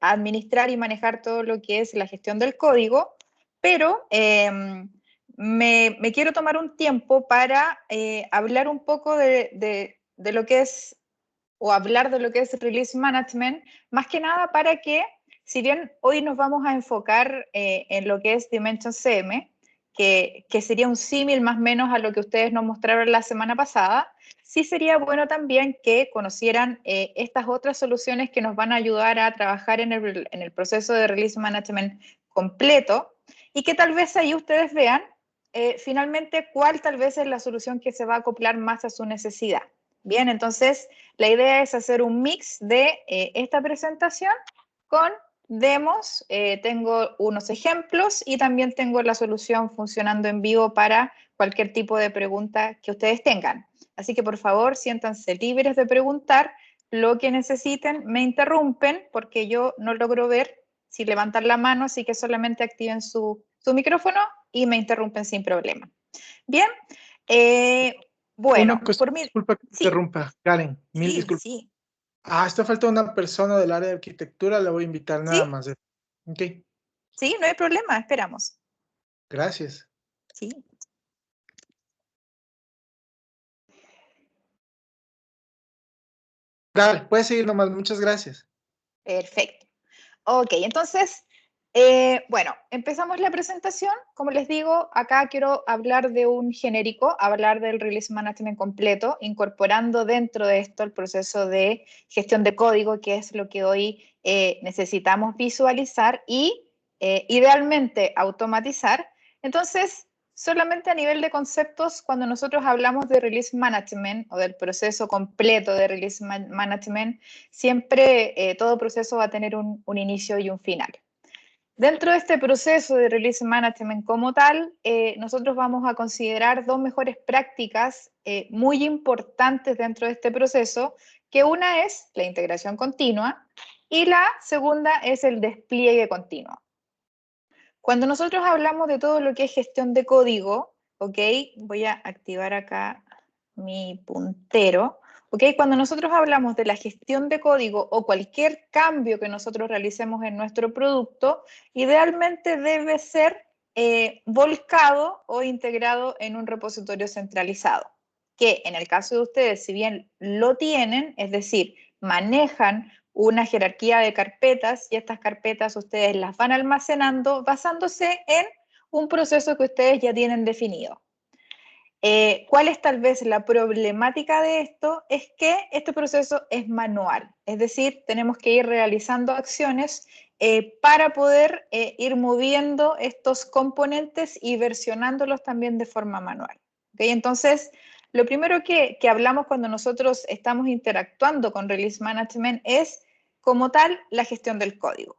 administrar y manejar todo lo que es la gestión del código, pero me quiero tomar un tiempo para hablar un poco de lo que es, o hablar de lo que es Release Management, más que nada para que, si bien hoy nos vamos a enfocar en lo que es Dimension CM, que sería un símil más o menos a lo que ustedes nos mostraron la semana pasada, sí sería bueno también que conocieran estas otras soluciones que nos van a ayudar a trabajar en el proceso de Release Management completo, y que tal vez ahí ustedes vean finalmente cuál tal vez es la solución que se va a acoplar más a su necesidad. Bien, entonces la idea es hacer un mix de esta presentación con demos, tengo unos ejemplos y también tengo la solución funcionando en vivo para cualquier tipo de pregunta que ustedes tengan. Así que por favor, siéntanse libres de preguntar lo que necesiten, me interrumpen porque yo no logro ver si levantan la mano, así que solamente activen su micrófono y me interrumpen sin problema. Bien, Una bueno, cosa, por mí, disculpa que te sí, interrumpa, Karen, mil sí, disculpas. sí, Está falta una persona del área de arquitectura, la voy a invitar sí, nada más. Ok, sí, no hay problema, esperamos. gracias. Sí, Dale, puedes seguir nomás, muchas gracias. perfecto. Ok, entonces, bueno, empezamos la presentación. Como les digo, acá quiero hablar de un genérico, hablar del Release Management completo, incorporando dentro de esto el proceso de gestión de código, que es lo que hoy necesitamos visualizar y idealmente automatizar. Entonces, solamente a nivel de conceptos, cuando nosotros hablamos de Release Management o del proceso completo de Release Management, siempre todo proceso va a tener un inicio y un final. Dentro de este proceso de Release Management como tal, nosotros vamos a considerar dos mejores prácticas muy importantes dentro de este proceso, que una es la integración continua y la segunda es el despliegue continuo. Cuando nosotros hablamos de todo lo que es gestión de código, ¿ok? Voy a activar acá mi puntero. ¿Ok? Cuando nosotros hablamos de la gestión de código o cualquier cambio que nosotros realicemos en nuestro producto, idealmente debe ser volcado o integrado en un repositorio centralizado, que en el caso de ustedes, si bien lo tienen, es decir, manejan una jerarquía de carpetas y estas carpetas ustedes las van almacenando basándose en un proceso que ustedes ya tienen definido. ¿Cuál es tal vez la problemática de esto? Es que este proceso es manual, es decir, tenemos que ir realizando acciones para poder ir moviendo estos componentes y versionándolos también de forma manual. ¿Okay? Entonces, lo primero que hablamos cuando nosotros estamos interactuando con Release Management es, como tal, la gestión del código.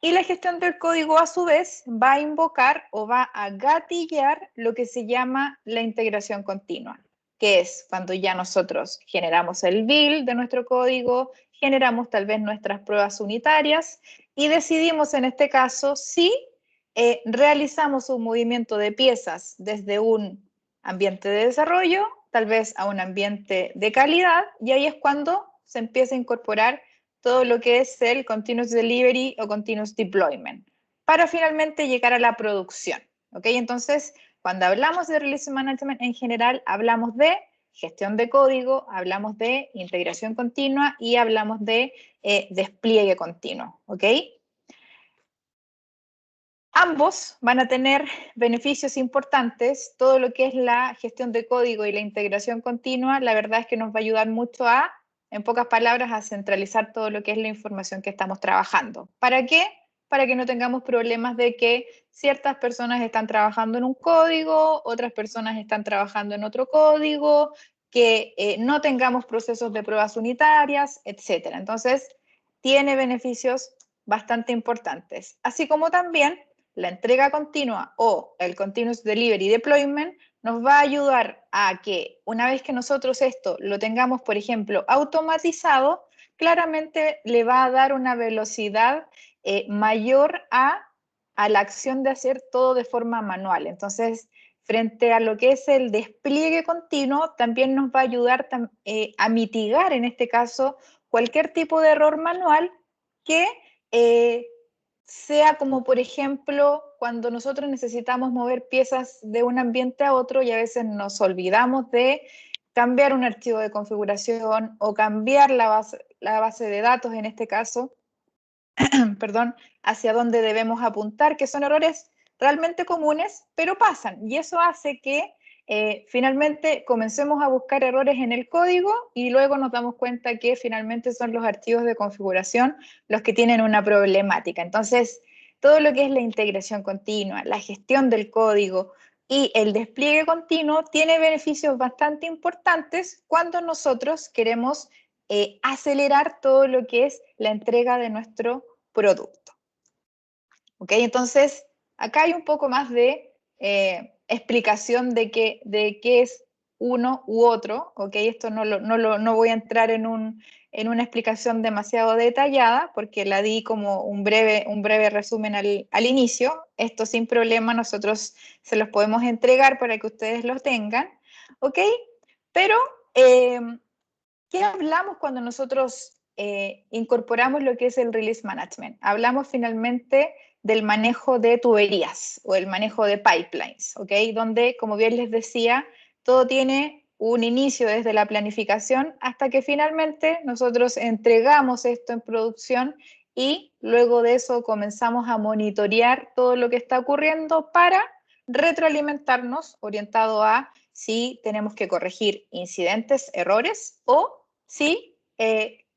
Y la gestión del código, a su vez, va a invocar o va a gatillar lo que se llama la integración continua, que es cuando ya nosotros generamos el build de nuestro código, generamos tal vez nuestras pruebas unitarias y decidimos en este caso si realizamos un movimiento de piezas desde un ambiente de desarrollo, tal vez a un ambiente de calidad, y ahí es cuando se empieza a incorporar todo lo que es el Continuous Delivery o Continuous Deployment, para finalmente llegar a la producción. ¿Ok? Entonces, cuando hablamos de Release Management en general, hablamos de gestión de código, hablamos de integración continua y hablamos de despliegue continuo. ¿Ok? Ambos van a tener beneficios importantes. Todo lo que es la gestión de código y la integración continua, la verdad es que nos va a ayudar mucho a, en pocas palabras, a centralizar todo lo que es la información que estamos trabajando. ¿Para qué? Para que no tengamos problemas de que ciertas personas están trabajando en un código, otras personas están trabajando en otro código, que no tengamos procesos de pruebas unitarias, etc. Entonces, tiene beneficios bastante importantes. Así como también la entrega continua o el Continuous Delivery Deployment nos va a ayudar a que una vez que nosotros esto lo tengamos, por ejemplo, automatizado, claramente le va a dar una velocidad mayor a la acción de hacer todo de forma manual. Entonces, frente a lo que es el despliegue continuo, también nos va a ayudar a mitigar, en este caso, cualquier tipo de error manual que sea como, por ejemplo, cuando nosotros necesitamos mover piezas de un ambiente a otro y a veces nos olvidamos de cambiar un archivo de configuración o cambiar la base de datos, en este caso, perdón, hacia dónde debemos apuntar, que son errores realmente comunes, pero pasan. Y eso hace que finalmente comencemos a buscar errores en el código y luego nos damos cuenta que finalmente son los archivos de configuración los que tienen una problemática. Entonces, todo lo que es la integración continua, la gestión del código y el despliegue continuo tiene beneficios bastante importantes cuando nosotros queremos acelerar todo lo que es la entrega de nuestro producto. ¿Ok? Entonces, acá hay un poco más de explicación de qué es uno u otro. ¿Ok? Esto no voy a entrar en una explicación demasiado detallada porque la di como un breve resumen al inicio. Esto sin problema nosotros se los podemos entregar para que ustedes los tengan. ¿Ok? Pero ¿qué hablamos cuando nosotros incorporamos lo que es el release management? Hablamos finalmente del manejo de tuberías o el manejo de pipelines, ¿ok? Donde, como bien les decía, todo tiene un inicio desde la planificación hasta que finalmente nosotros entregamos esto en producción y luego de eso comenzamos a monitorear todo lo que está ocurriendo para retroalimentarnos orientado a si tenemos que corregir incidentes, errores o si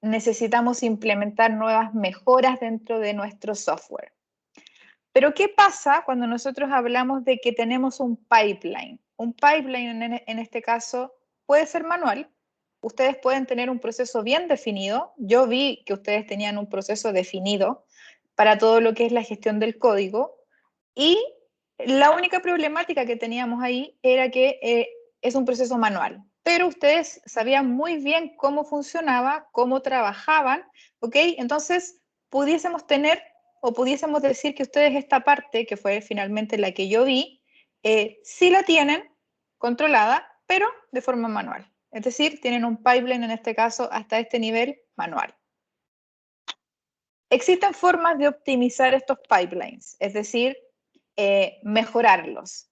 necesitamos implementar nuevas mejoras dentro de nuestro software. Pero ¿qué pasa cuando nosotros hablamos de que tenemos un pipeline? Un pipeline en este caso puede ser manual. Ustedes pueden tener un proceso bien definido. Yo vi que ustedes tenían un proceso definido para todo lo que es la gestión del código y la única problemática que teníamos ahí era que es un proceso manual, pero ustedes sabían muy bien cómo funcionaba, cómo trabajaban, ¿ok? Entonces, pudiésemos tener o pudiésemos decir que ustedes esta parte, que fue finalmente la que yo vi, sí la tienen controlada, pero de forma manual. Es decir, tienen un pipeline en este caso hasta este nivel manual. Existen formas de optimizar estos pipelines, es decir, mejorarlos.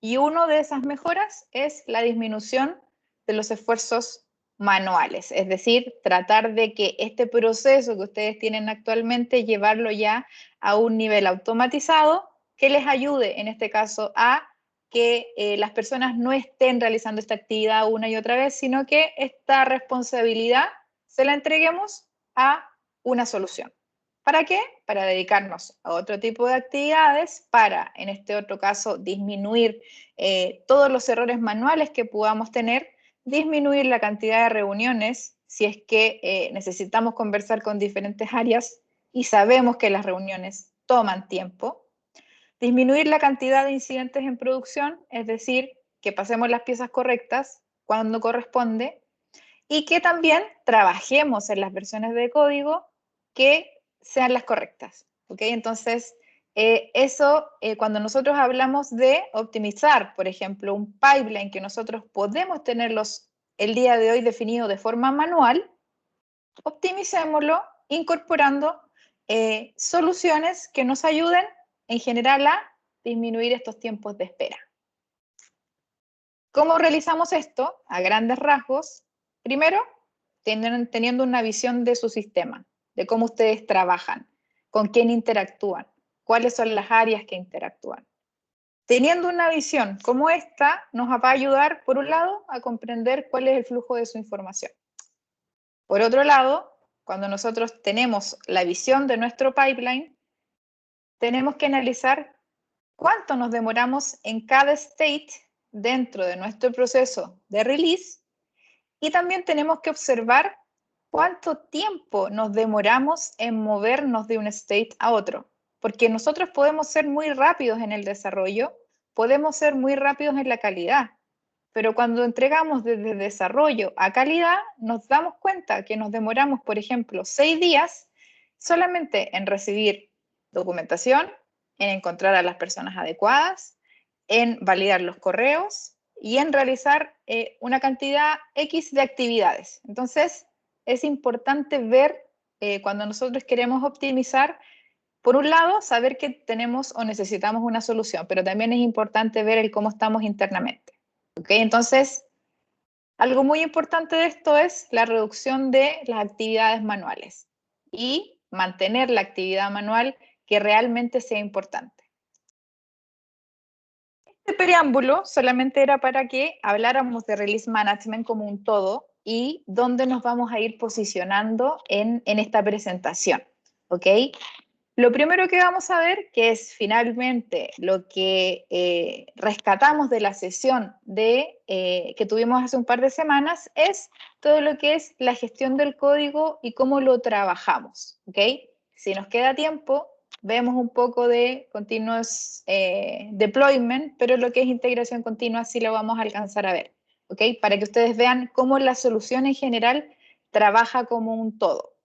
Y una de esas mejoras es la disminución de los esfuerzos manuales, es decir, tratar de que este proceso que ustedes tienen actualmente, llevarlo ya a un nivel automatizado que les ayude, en este caso, a que las personas no estén realizando esta actividad una y otra vez, sino que esta responsabilidad se la entreguemos a una solución. ¿Para qué? Para dedicarnos a otro tipo de actividades, para, en este otro caso, disminuir todos los errores manuales que podamos tener, disminuir la cantidad de reuniones, si es que necesitamos conversar con diferentes áreas y sabemos que las reuniones toman tiempo, disminuir la cantidad de incidentes en producción, es decir, que pasemos las piezas correctas cuando corresponde, y que también trabajemos en las versiones de código que sean las correctas. ¿Ok? Entonces, cuando nosotros hablamos de optimizar, por ejemplo, un pipeline que nosotros podemos tenerlos el día de hoy definido de forma manual, optimicémoslo incorporando soluciones que nos ayuden en general a disminuir estos tiempos de espera. ¿Cómo realizamos esto? A grandes rasgos. Primero, teniendo una visión de su sistema, de cómo ustedes trabajan, con quién interactúan, cuáles son las áreas que interactúan. Teniendo una visión como esta, nos va a ayudar, por un lado, a comprender cuál es el flujo de su información. Por otro lado, cuando nosotros tenemos la visión de nuestro pipeline, tenemos que analizar cuánto nos demoramos en cada state dentro de nuestro proceso de release y también tenemos que observar cuánto tiempo nos demoramos en movernos de un state a otro, porque nosotros podemos ser muy rápidos en el desarrollo, podemos ser muy rápidos en la calidad, pero cuando entregamos desde desarrollo a calidad, nos damos cuenta que nos demoramos, por ejemplo, 6 días solamente en recibir documentación, en encontrar a las personas adecuadas, en validar los correos y en realizar una cantidad X de actividades. Entonces, es importante ver cuando nosotros queremos optimizar, por un lado, saber que tenemos o necesitamos una solución, pero también es importante ver el cómo estamos internamente. ¿Ok? Entonces, algo muy importante de esto es la reducción de las actividades manuales y mantener la actividad manual que realmente sea importante. Este preámbulo solamente era para que habláramos de Release Management como un todo y dónde nos vamos a ir posicionando en esta presentación. ¿Ok? Lo primero que vamos a ver, que es finalmente lo que rescatamos de la sesión que tuvimos hace un par de semanas, es todo lo que es la gestión del código y cómo lo trabajamos. ¿Ok? Si nos queda tiempo, vemos un poco de continuous deployment, pero lo que es integración continua sí lo vamos a alcanzar a ver. ¿Ok? Para que ustedes vean cómo la solución en general trabaja como un todo.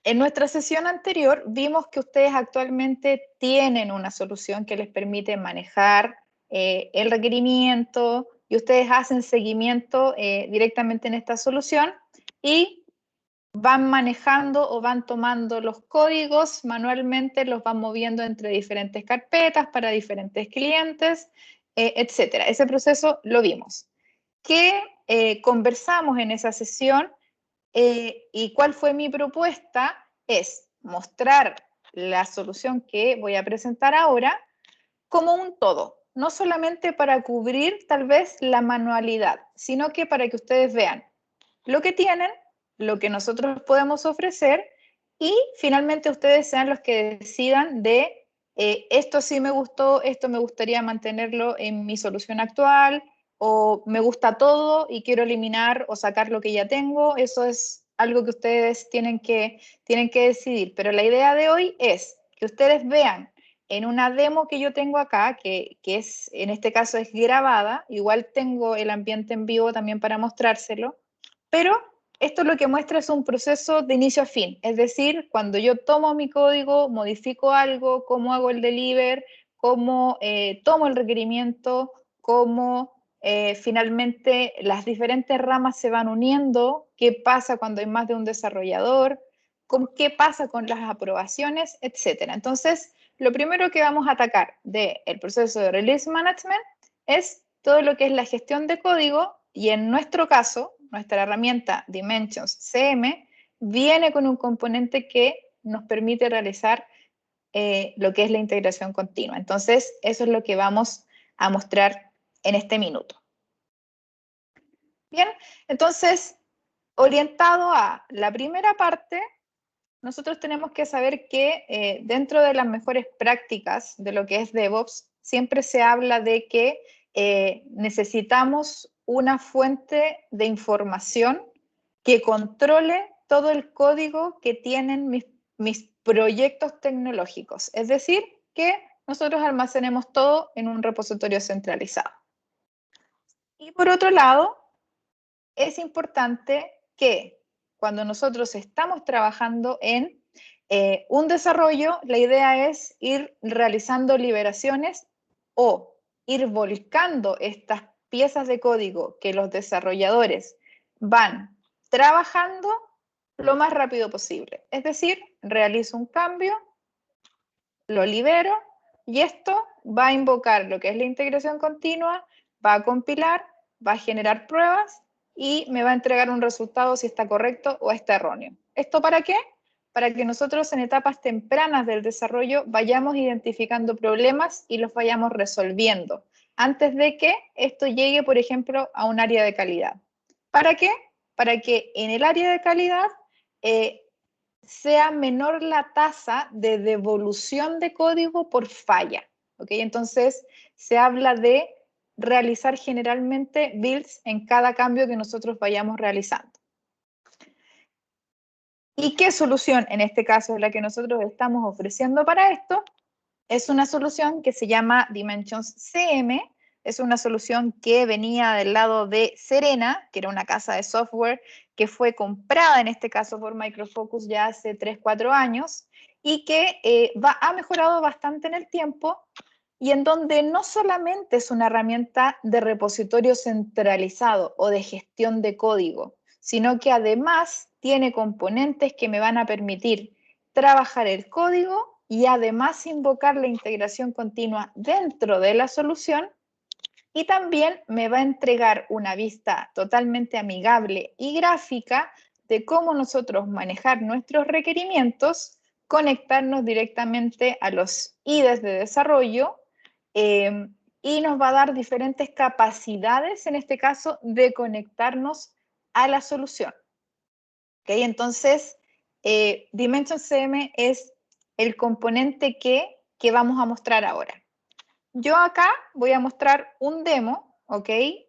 En nuestra sesión anterior vimos que ustedes actualmente tienen una solución que les permite manejar el requerimiento y ustedes hacen seguimiento directamente en esta solución y van manejando o van tomando los códigos manualmente, los van moviendo entre diferentes carpetas para diferentes clientes, etc. Ese proceso lo vimos. ¿Qué conversamos en esa sesión? ¿Y cuál fue mi propuesta? Es mostrar la solución que voy a presentar ahora como un todo, no solamente para cubrir tal vez la manualidad, sino que para que ustedes vean lo que tienen, lo que nosotros podemos ofrecer y finalmente ustedes sean los que decidan de esto sí me gustó, esto me gustaría mantenerlo en mi solución actual, o me gusta todo y quiero eliminar o sacar lo que ya tengo. Eso es algo que ustedes tienen que decidir. Pero la idea de hoy es que ustedes vean en una demo que yo tengo acá, que es, en este caso es grabada, igual tengo el ambiente en vivo también para mostrárselo, pero esto lo que muestra es un proceso de inicio a fin, es decir, cuando yo tomo mi código, modifico algo, cómo hago el deliver, cómo tomo el requerimiento, cómo finalmente las diferentes ramas se van uniendo, qué pasa cuando hay más de un desarrollador, qué pasa con las aprobaciones, etc. Entonces, lo primero que vamos a atacar del proceso de Release Management es todo lo que es la gestión de código y en nuestro caso, nuestra herramienta Dimensions CM viene con un componente que nos permite realizar lo que es la integración continua. Entonces, eso es lo que vamos a mostrar en este minuto. Bien, entonces, orientado a la primera parte, nosotros tenemos que saber que dentro de las mejores prácticas de lo que es DevOps, siempre se habla de que necesitamos una fuente de información que controle todo el código que tienen mis proyectos tecnológicos. Es decir, que nosotros almacenemos todo en un repositorio centralizado. Y por otro lado, es importante que cuando nosotros estamos trabajando en un desarrollo, la idea es ir realizando liberaciones o ir volcando estas piezas de código que los desarrolladores van trabajando lo más rápido posible. Es decir, realizo un cambio, lo libero y esto va a invocar lo que es la integración continua, va a compilar, va a generar pruebas y me va a entregar un resultado si está correcto o está erróneo. ¿Esto para qué? Para que nosotros en etapas tempranas del desarrollo vayamos identificando problemas y los vayamos resolviendo antes de que esto llegue, por ejemplo, a un área de calidad. ¿Para qué? Para que en el área de calidad sea menor la tasa de devolución de código por falla. ¿Ok? Entonces, se habla de realizar generalmente builds en cada cambio que nosotros vayamos realizando. ¿Y qué solución en este caso es la que nosotros estamos ofreciendo para esto? Es una solución que se llama Dimensions CM. Es una solución que venía del lado de Serena, que era una casa de software que fue comprada en este caso por Micro Focus ya hace 3-4 años y que ha mejorado bastante en el tiempo y en donde no solamente es una herramienta de repositorio centralizado o de gestión de código, sino que además tiene componentes que me van a permitir trabajar el código y además invocar la integración continua dentro de la solución, y también me va a entregar una vista totalmente amigable y gráfica de cómo nosotros manejar nuestros requerimientos, conectarnos directamente a los IDEs de desarrollo, y nos va a dar diferentes capacidades, en este caso, de conectarnos a la solución. ¿Okay? Entonces, Dimension CM es el componente que vamos a mostrar ahora. Yo acá voy a mostrar un demo, ¿ok?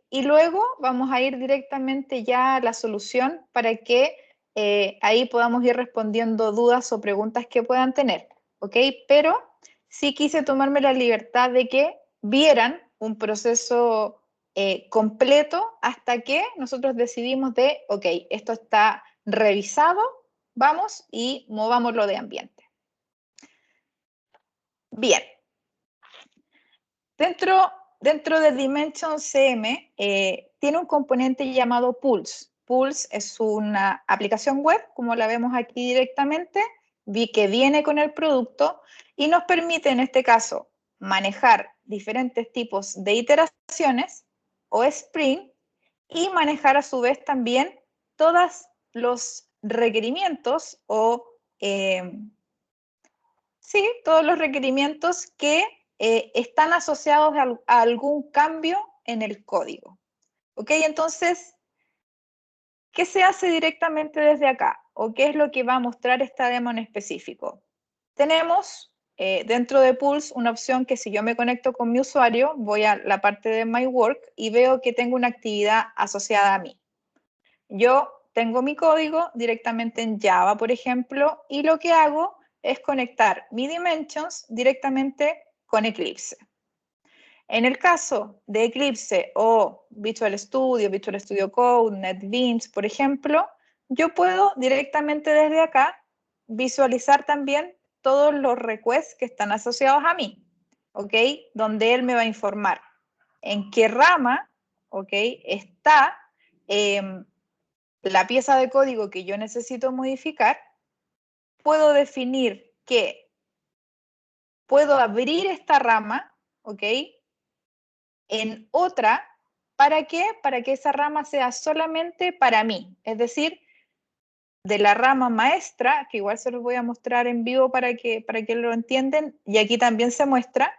Y luego vamos a ir directamente ya a la solución para que ahí podamos ir respondiendo dudas o preguntas que puedan tener, ¿ok? Pero sí quise tomarme la libertad de que vieran un proceso completo hasta que nosotros decidimos de, ok, esto está revisado, vamos y movámoslo de ambiente. Bien. Dentro de Dimension CM tiene un componente llamado Pulse. Pulse es una aplicación web, como la vemos aquí directamente, que viene con el producto y nos permite, en este caso, manejar diferentes tipos de iteraciones o sprint y manejar a su vez también todos los requerimientos o sí, todos los requerimientos que están asociados a algún cambio en el código. ¿Ok? Entonces, ¿qué se hace directamente desde acá? ¿O qué es lo que va a mostrar esta demo en específico? Tenemos dentro de Pulse una opción que si yo me conecto con mi usuario, voy a la parte de My Work y veo que tengo una actividad asociada a mí. Yo tengo mi código directamente en Java, por ejemplo, y lo que hago es conectar mi Dimensions directamente con Eclipse. En el caso de Eclipse o Visual Studio Code, NetBeans, por ejemplo, yo puedo directamente desde acá visualizar también todos los requests que están asociados a mí, ¿ok? Donde él me va a informar en qué rama, ¿ok? Está la pieza de código que yo necesito modificar. Puedo definir que puedo abrir esta rama, ¿ok? En otra, ¿para qué? Para que esa rama sea solamente para mí. Es decir, de la rama maestra, que igual se los voy a mostrar en vivo para que lo entiendan, y aquí también se muestra,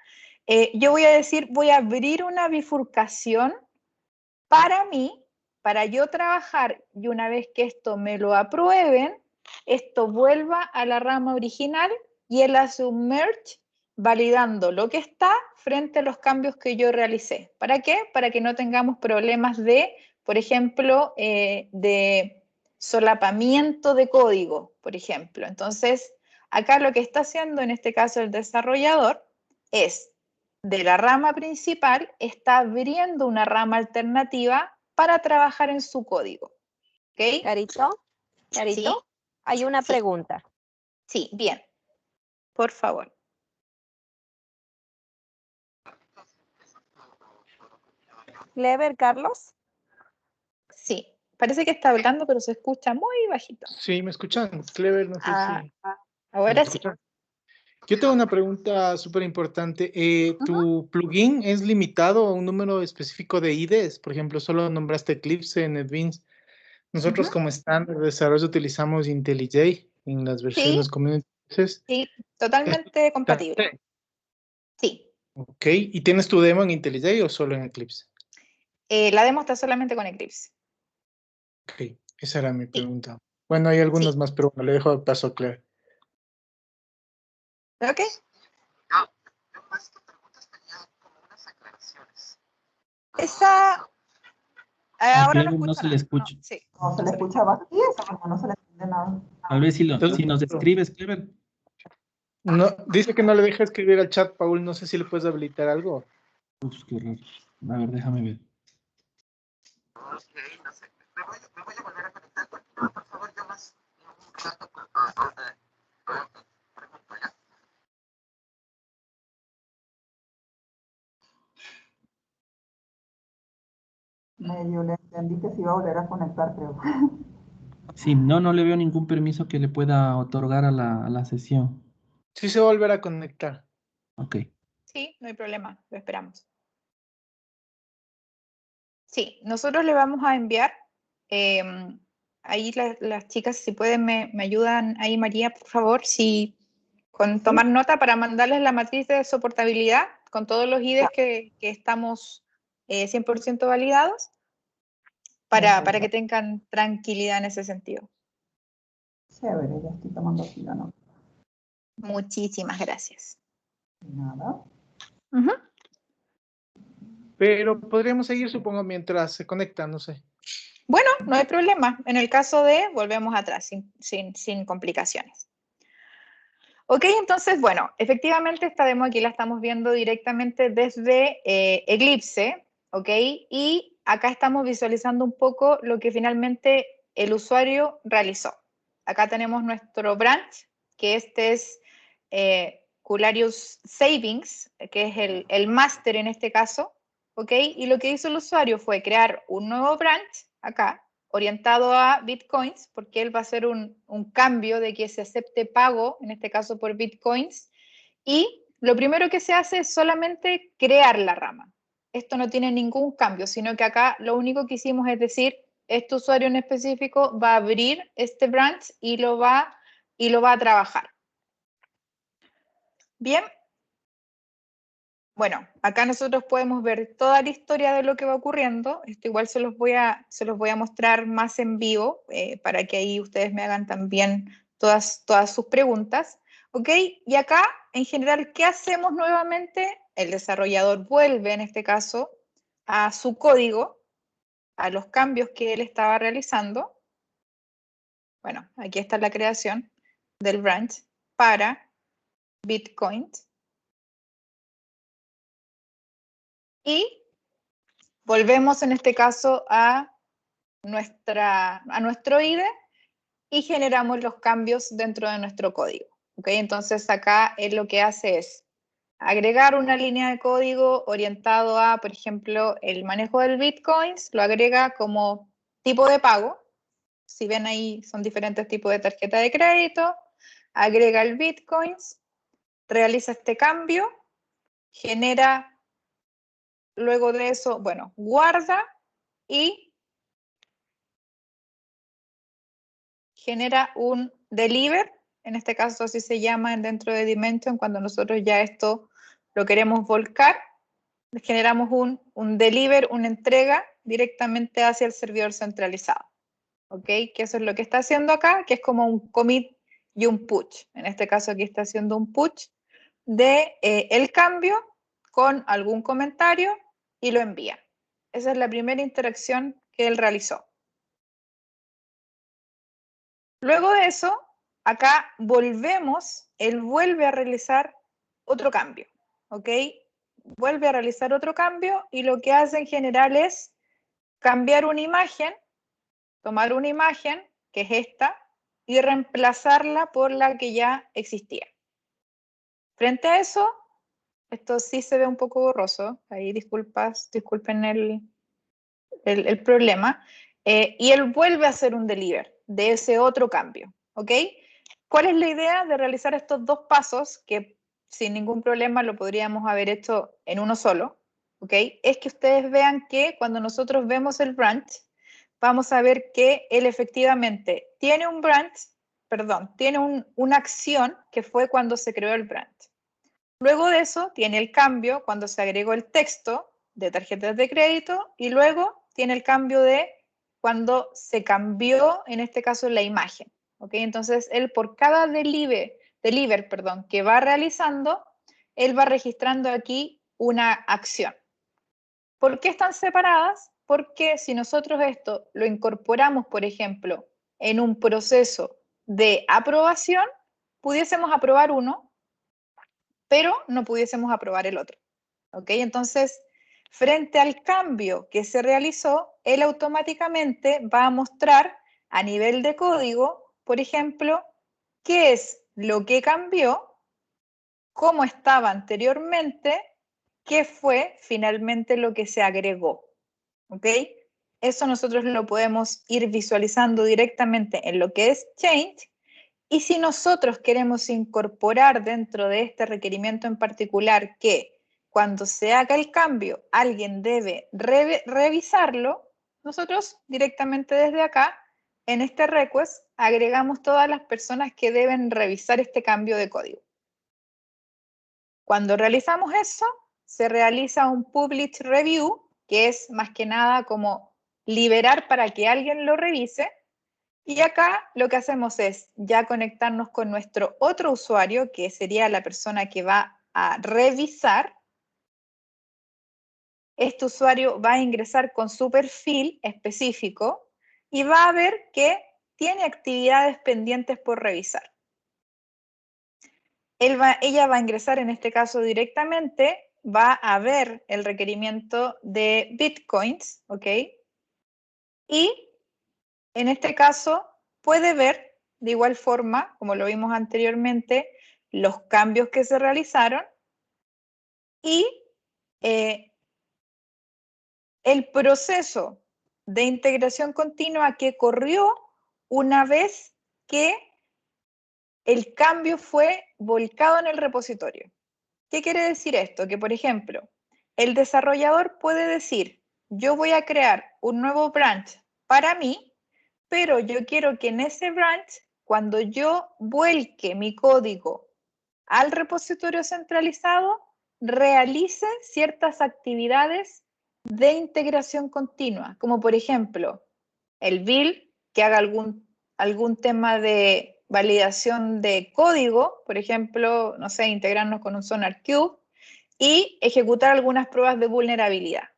yo voy a decir, voy a abrir una bifurcación para mí, para yo trabajar, y una vez que esto me lo aprueben, esto vuelva a la rama original y él hace un merge validando lo que está frente a los cambios que yo realicé. ¿Para qué? Para que no tengamos problemas de, por ejemplo, de solapamiento de código, por ejemplo. Entonces, acá lo que está haciendo en este caso el desarrollador es, de la rama principal, está abriendo una rama alternativa para trabajar en su código. ¿Ok? Carito, ¿Sí? hay una Sí. pregunta. Sí, bien. Por favor. Clever, Carlos. Sí. Parece que está hablando, pero se escucha muy bajito. Sí, ¿me escuchan? Clever, no sé si... Ahora ¿me sí. escuchan? Yo tengo una pregunta súper importante. ¿Tu plugin es limitado a un número específico de IDEs? Por ejemplo, solo nombraste Eclipse, NetBeans. Nosotros como estándar de desarrollo utilizamos IntelliJ en las versiones Sí, community. sí, totalmente compatible. Sí. Ok, ¿y tienes tu demo en IntelliJ o solo en Eclipse? La demo está solamente con Eclipse. Ok, esa era mi Sí, pregunta. Bueno, hay algunas sí. más, pero bueno, le dejo de paso a Claire. ¿Ok? Esa... A ahora no Clever no escucho se le nada. No, escucha. sí. No se le escucha vacío, porque no se le entiende nada. Tal vez si Entonces, nos escribes, Clever. no, dice que no le deja escribir al chat, Paul. No sé si le puedes habilitar algo. Uf, qué raro. A ver, déjame ver. Medio le entendí que se iba a volver a conectar, creo. Sí, no le veo ningún permiso que le pueda otorgar a la sesión. Sí se va a volver a conectar. Ok. Sí, no hay problema, lo esperamos. Sí, nosotros le vamos a enviar, ahí las chicas, si pueden, me ayudan ahí, María, por favor, si con tomar nota para mandarles la matriz de soportabilidad con todos los IDEs que estamos 100% validados para que tengan tranquilidad en ese sentido. Chévere, ya estoy tomando aquí la nota. Muchísimas gracias. Nada. Ujú. Pero podríamos seguir, supongo, mientras se conecta, no sé. Bueno, no hay problema. En el caso de, volvemos atrás sin complicaciones. Ok, entonces, bueno, efectivamente esta demo aquí la estamos viendo directamente desde Eclipse, ok, y acá estamos visualizando un poco lo que finalmente el usuario realizó. Acá tenemos nuestro branch, que este es Cularius Savings, que es el máster en este caso, ok, y lo que hizo el usuario fue crear un nuevo branch acá, orientado a Bitcoins, porque él va a hacer un cambio de que se acepte pago, en este caso por Bitcoins, y lo primero que se hace es solamente crear la rama. Esto no tiene ningún cambio, sino que acá lo único que hicimos es decir, este usuario en específico va a abrir este branch y lo va a trabajar. Bien. Bueno, acá nosotros podemos ver toda la historia de lo que va ocurriendo. Esto igual se los voy a mostrar más en vivo para que ahí ustedes me hagan también todas sus preguntas. ¿Ok? Y acá, en general, ¿qué hacemos nuevamente? El desarrollador vuelve, en este caso, a su código, a los cambios que él estaba realizando. Bueno, aquí está la creación del branch para Bitcoin. Y volvemos en este caso a nuestro IDE y generamos los cambios dentro de nuestro código. ¿Okay? Entonces acá él lo que hace es agregar una línea de código orientado a, por ejemplo, el manejo del Bitcoins, lo agrega como tipo de pago. Si ven ahí son diferentes tipos de tarjeta de crédito, agrega el Bitcoins, realiza este cambio, genera luego de eso, bueno, guarda y genera un deliver, en este caso así se llama dentro de Dimension, cuando nosotros ya esto lo queremos volcar, generamos un deliver, una entrega directamente hacia el servidor centralizado. ¿Ok? Que eso es lo que está haciendo acá, que es como un commit y un push. En este caso aquí está haciendo un push de el cambio con algún comentario y lo envía. Esa es la primera interacción que él realizó. Luego de eso, acá volvemos, él vuelve a realizar otro cambio, ¿ok? Vuelve a realizar otro cambio y lo que hace en general es cambiar una imagen, tomar una imagen, que es esta, y reemplazarla por la que ya existía. Frente a eso, esto sí se ve un poco borroso, ahí disculpen el problema, y él vuelve a hacer un deliver de ese otro cambio, ¿ok? ¿Cuál es la idea de realizar estos dos pasos que sin ningún problema lo podríamos haber hecho en uno solo, ¿ok? Es que ustedes vean que cuando nosotros vemos el branch, vamos a ver que él efectivamente tiene un branch, perdón, tiene una acción que fue cuando se creó el branch. Luego de eso tiene el cambio cuando se agregó el texto de tarjetas de crédito y luego tiene el cambio de cuando se cambió, en este caso, la imagen. ¿Ok? Entonces, él por cada deliver, que va realizando, él va registrando aquí una acción. ¿Por qué están separadas? Porque si nosotros esto lo incorporamos, por ejemplo, en un proceso de aprobación, pudiésemos aprobar uno, pero no pudiésemos aprobar el otro. ¿Ok? Entonces, frente al cambio que se realizó, él automáticamente va a mostrar a nivel de código, por ejemplo, qué es lo que cambió, cómo estaba anteriormente, qué fue finalmente lo que se agregó. ¿Ok? eso nosotros lo podemos ir visualizando directamente en lo que es change. Y si nosotros queremos incorporar dentro de este requerimiento en particular que cuando se haga el cambio alguien debe revisarlo, nosotros directamente desde acá, en este request, agregamos todas las personas que deben revisar este cambio de código. Cuando realizamos eso, se realiza un publish review, que es más que nada como liberar para que alguien lo revise. Y acá lo que hacemos es ya conectarnos con nuestro otro usuario, que sería la persona que va a revisar. Este usuario va a ingresar con su perfil específico y va a ver que tiene actividades pendientes por revisar. Ella va a ingresar en este caso directamente, va a ver el requerimiento de Bitcoins, ¿ok? Y en este caso puede ver de igual forma, como lo vimos anteriormente, los cambios que se realizaron y el proceso de integración continua que corrió una vez que el cambio fue volcado en el repositorio. ¿Qué quiere decir esto? Que, por ejemplo, el desarrollador puede decir, yo voy a crear un nuevo branch para mí, pero yo quiero que en ese branch, cuando yo vuelque mi código al repositorio centralizado, realice ciertas actividades de integración continua, como por ejemplo, el build, que haga algún tema de validación de código, por ejemplo, no sé, integrarnos con un SonarQube y ejecutar algunas pruebas de vulnerabilidad.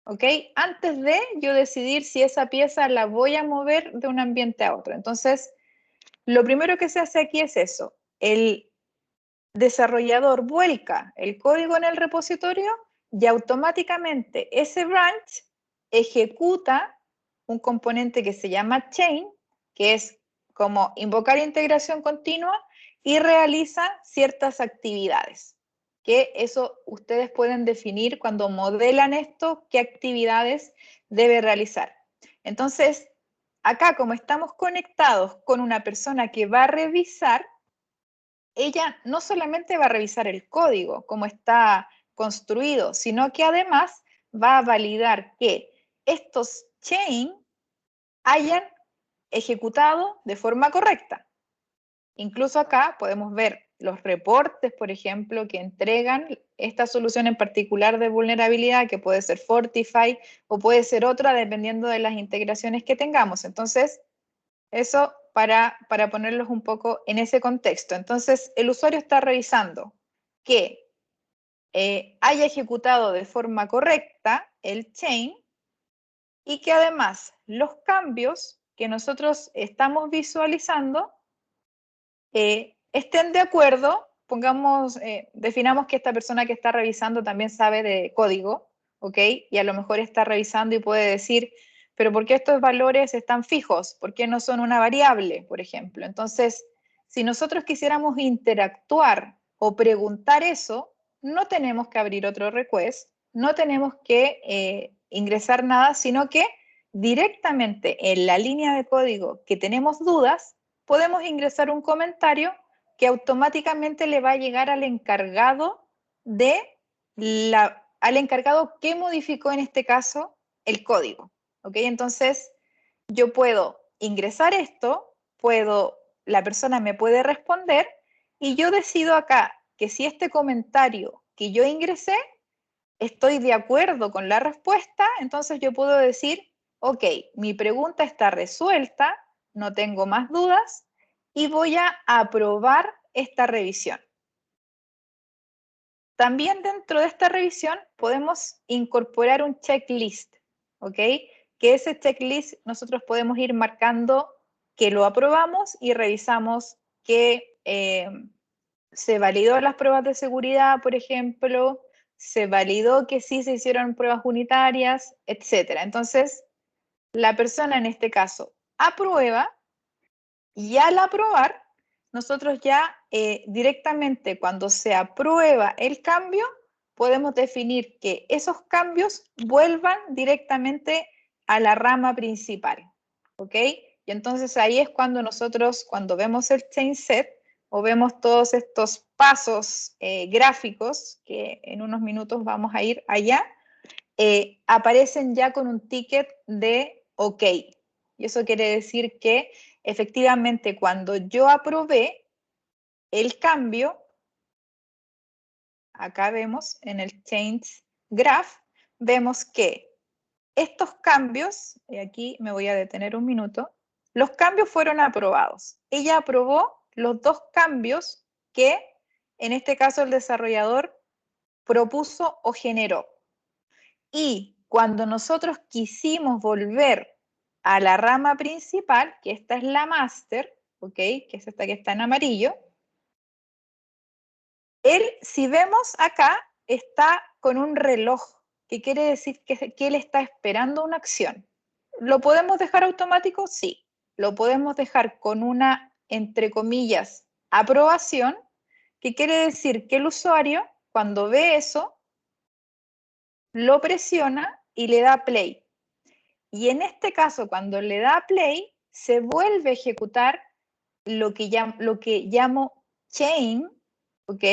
¿Ok? Antes de yo decidir si esa pieza la voy a mover de un ambiente a otro. Entonces, lo primero que se hace aquí es eso. El desarrollador vuelca el código en el repositorio y automáticamente ese branch ejecuta un componente que se llama chain, que es como invocar integración continua y realiza ciertas actividades. Que eso ustedes pueden definir cuando modelan esto, qué actividades debe realizar. Entonces, acá como estamos conectados con una persona que va a revisar, ella no solamente va a revisar el código, cómo está construido, sino que además va a validar que estos chain hayan ejecutado de forma correcta. Incluso acá podemos ver los reportes, por ejemplo, que entregan esta solución en particular de vulnerabilidad, que puede ser Fortify o puede ser otra, dependiendo de las integraciones que tengamos. Entonces, eso para ponerlos un poco en ese contexto. Entonces, el usuario está revisando que haya ejecutado de forma correcta el chain y que además los cambios que nosotros estamos visualizando estén de acuerdo, definamos que esta persona que está revisando también sabe de código, ¿ok? Y a lo mejor está revisando y puede decir, pero ¿por qué estos valores están fijos? ¿Por qué no son una variable, por ejemplo? Entonces, si nosotros quisiéramos interactuar o preguntar eso, no tenemos que abrir otro request, no tenemos que ingresar nada, sino que directamente en la línea de código que tenemos dudas, podemos ingresar un comentario que automáticamente le va a llegar al encargado al encargado que modificó en este caso el código. ¿Ok? Entonces, yo puedo ingresar esto, la persona me puede responder y yo decido acá que si este comentario que yo ingresé estoy de acuerdo con la respuesta, entonces yo puedo decir, ok, mi pregunta está resuelta, no tengo más dudas y voy a aprobar esta revisión. También dentro de esta revisión podemos incorporar un checklist, ¿ok? Que ese checklist nosotros podemos ir marcando que lo aprobamos y revisamos que se validó las pruebas de seguridad, por ejemplo, se validó que sí se hicieron pruebas unitarias, etc. Entonces, la persona en este caso aprueba y al aprobar, nosotros ya directamente cuando se aprueba el cambio, podemos definir que esos cambios vuelvan directamente a la rama principal, ¿ok? Y entonces ahí es cuando nosotros, cuando vemos el chain set, o vemos todos estos pasos gráficos, que en unos minutos vamos a ir allá, aparecen ya con un ticket de OK. Y eso quiere decir que efectivamente cuando yo aprobé el cambio, acá vemos en el Change Graph, vemos que estos cambios, y aquí me voy a detener un minuto, los cambios fueron aprobados. Ella aprobó los dos cambios que en este caso el desarrollador propuso o generó. Y cuando nosotros quisimos volver a la rama principal, que esta es la master, ¿ok? Que es esta que está en amarillo, él, si vemos acá, está con un reloj, que quiere decir que él está esperando una acción. ¿Lo podemos dejar automático? Sí. Lo podemos dejar con una, entre comillas, aprobación, que quiere decir que el usuario, cuando ve eso, lo presiona y le da play. Y en este caso, cuando le da play, se vuelve a ejecutar lo que llamo chain, ¿ok?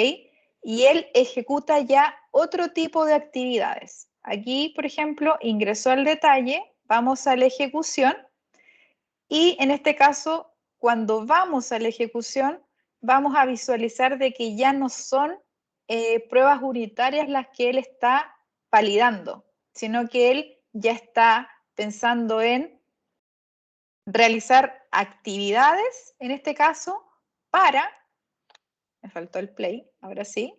Y él ejecuta ya otro tipo de actividades. Aquí, por ejemplo, ingresó al detalle, vamos a la ejecución, y en este caso, cuando vamos a la ejecución, vamos a visualizar de que ya no son pruebas unitarias las que él está validando, sino que él ya está pensando en realizar actividades, en este caso, para, me faltó el play, ahora sí,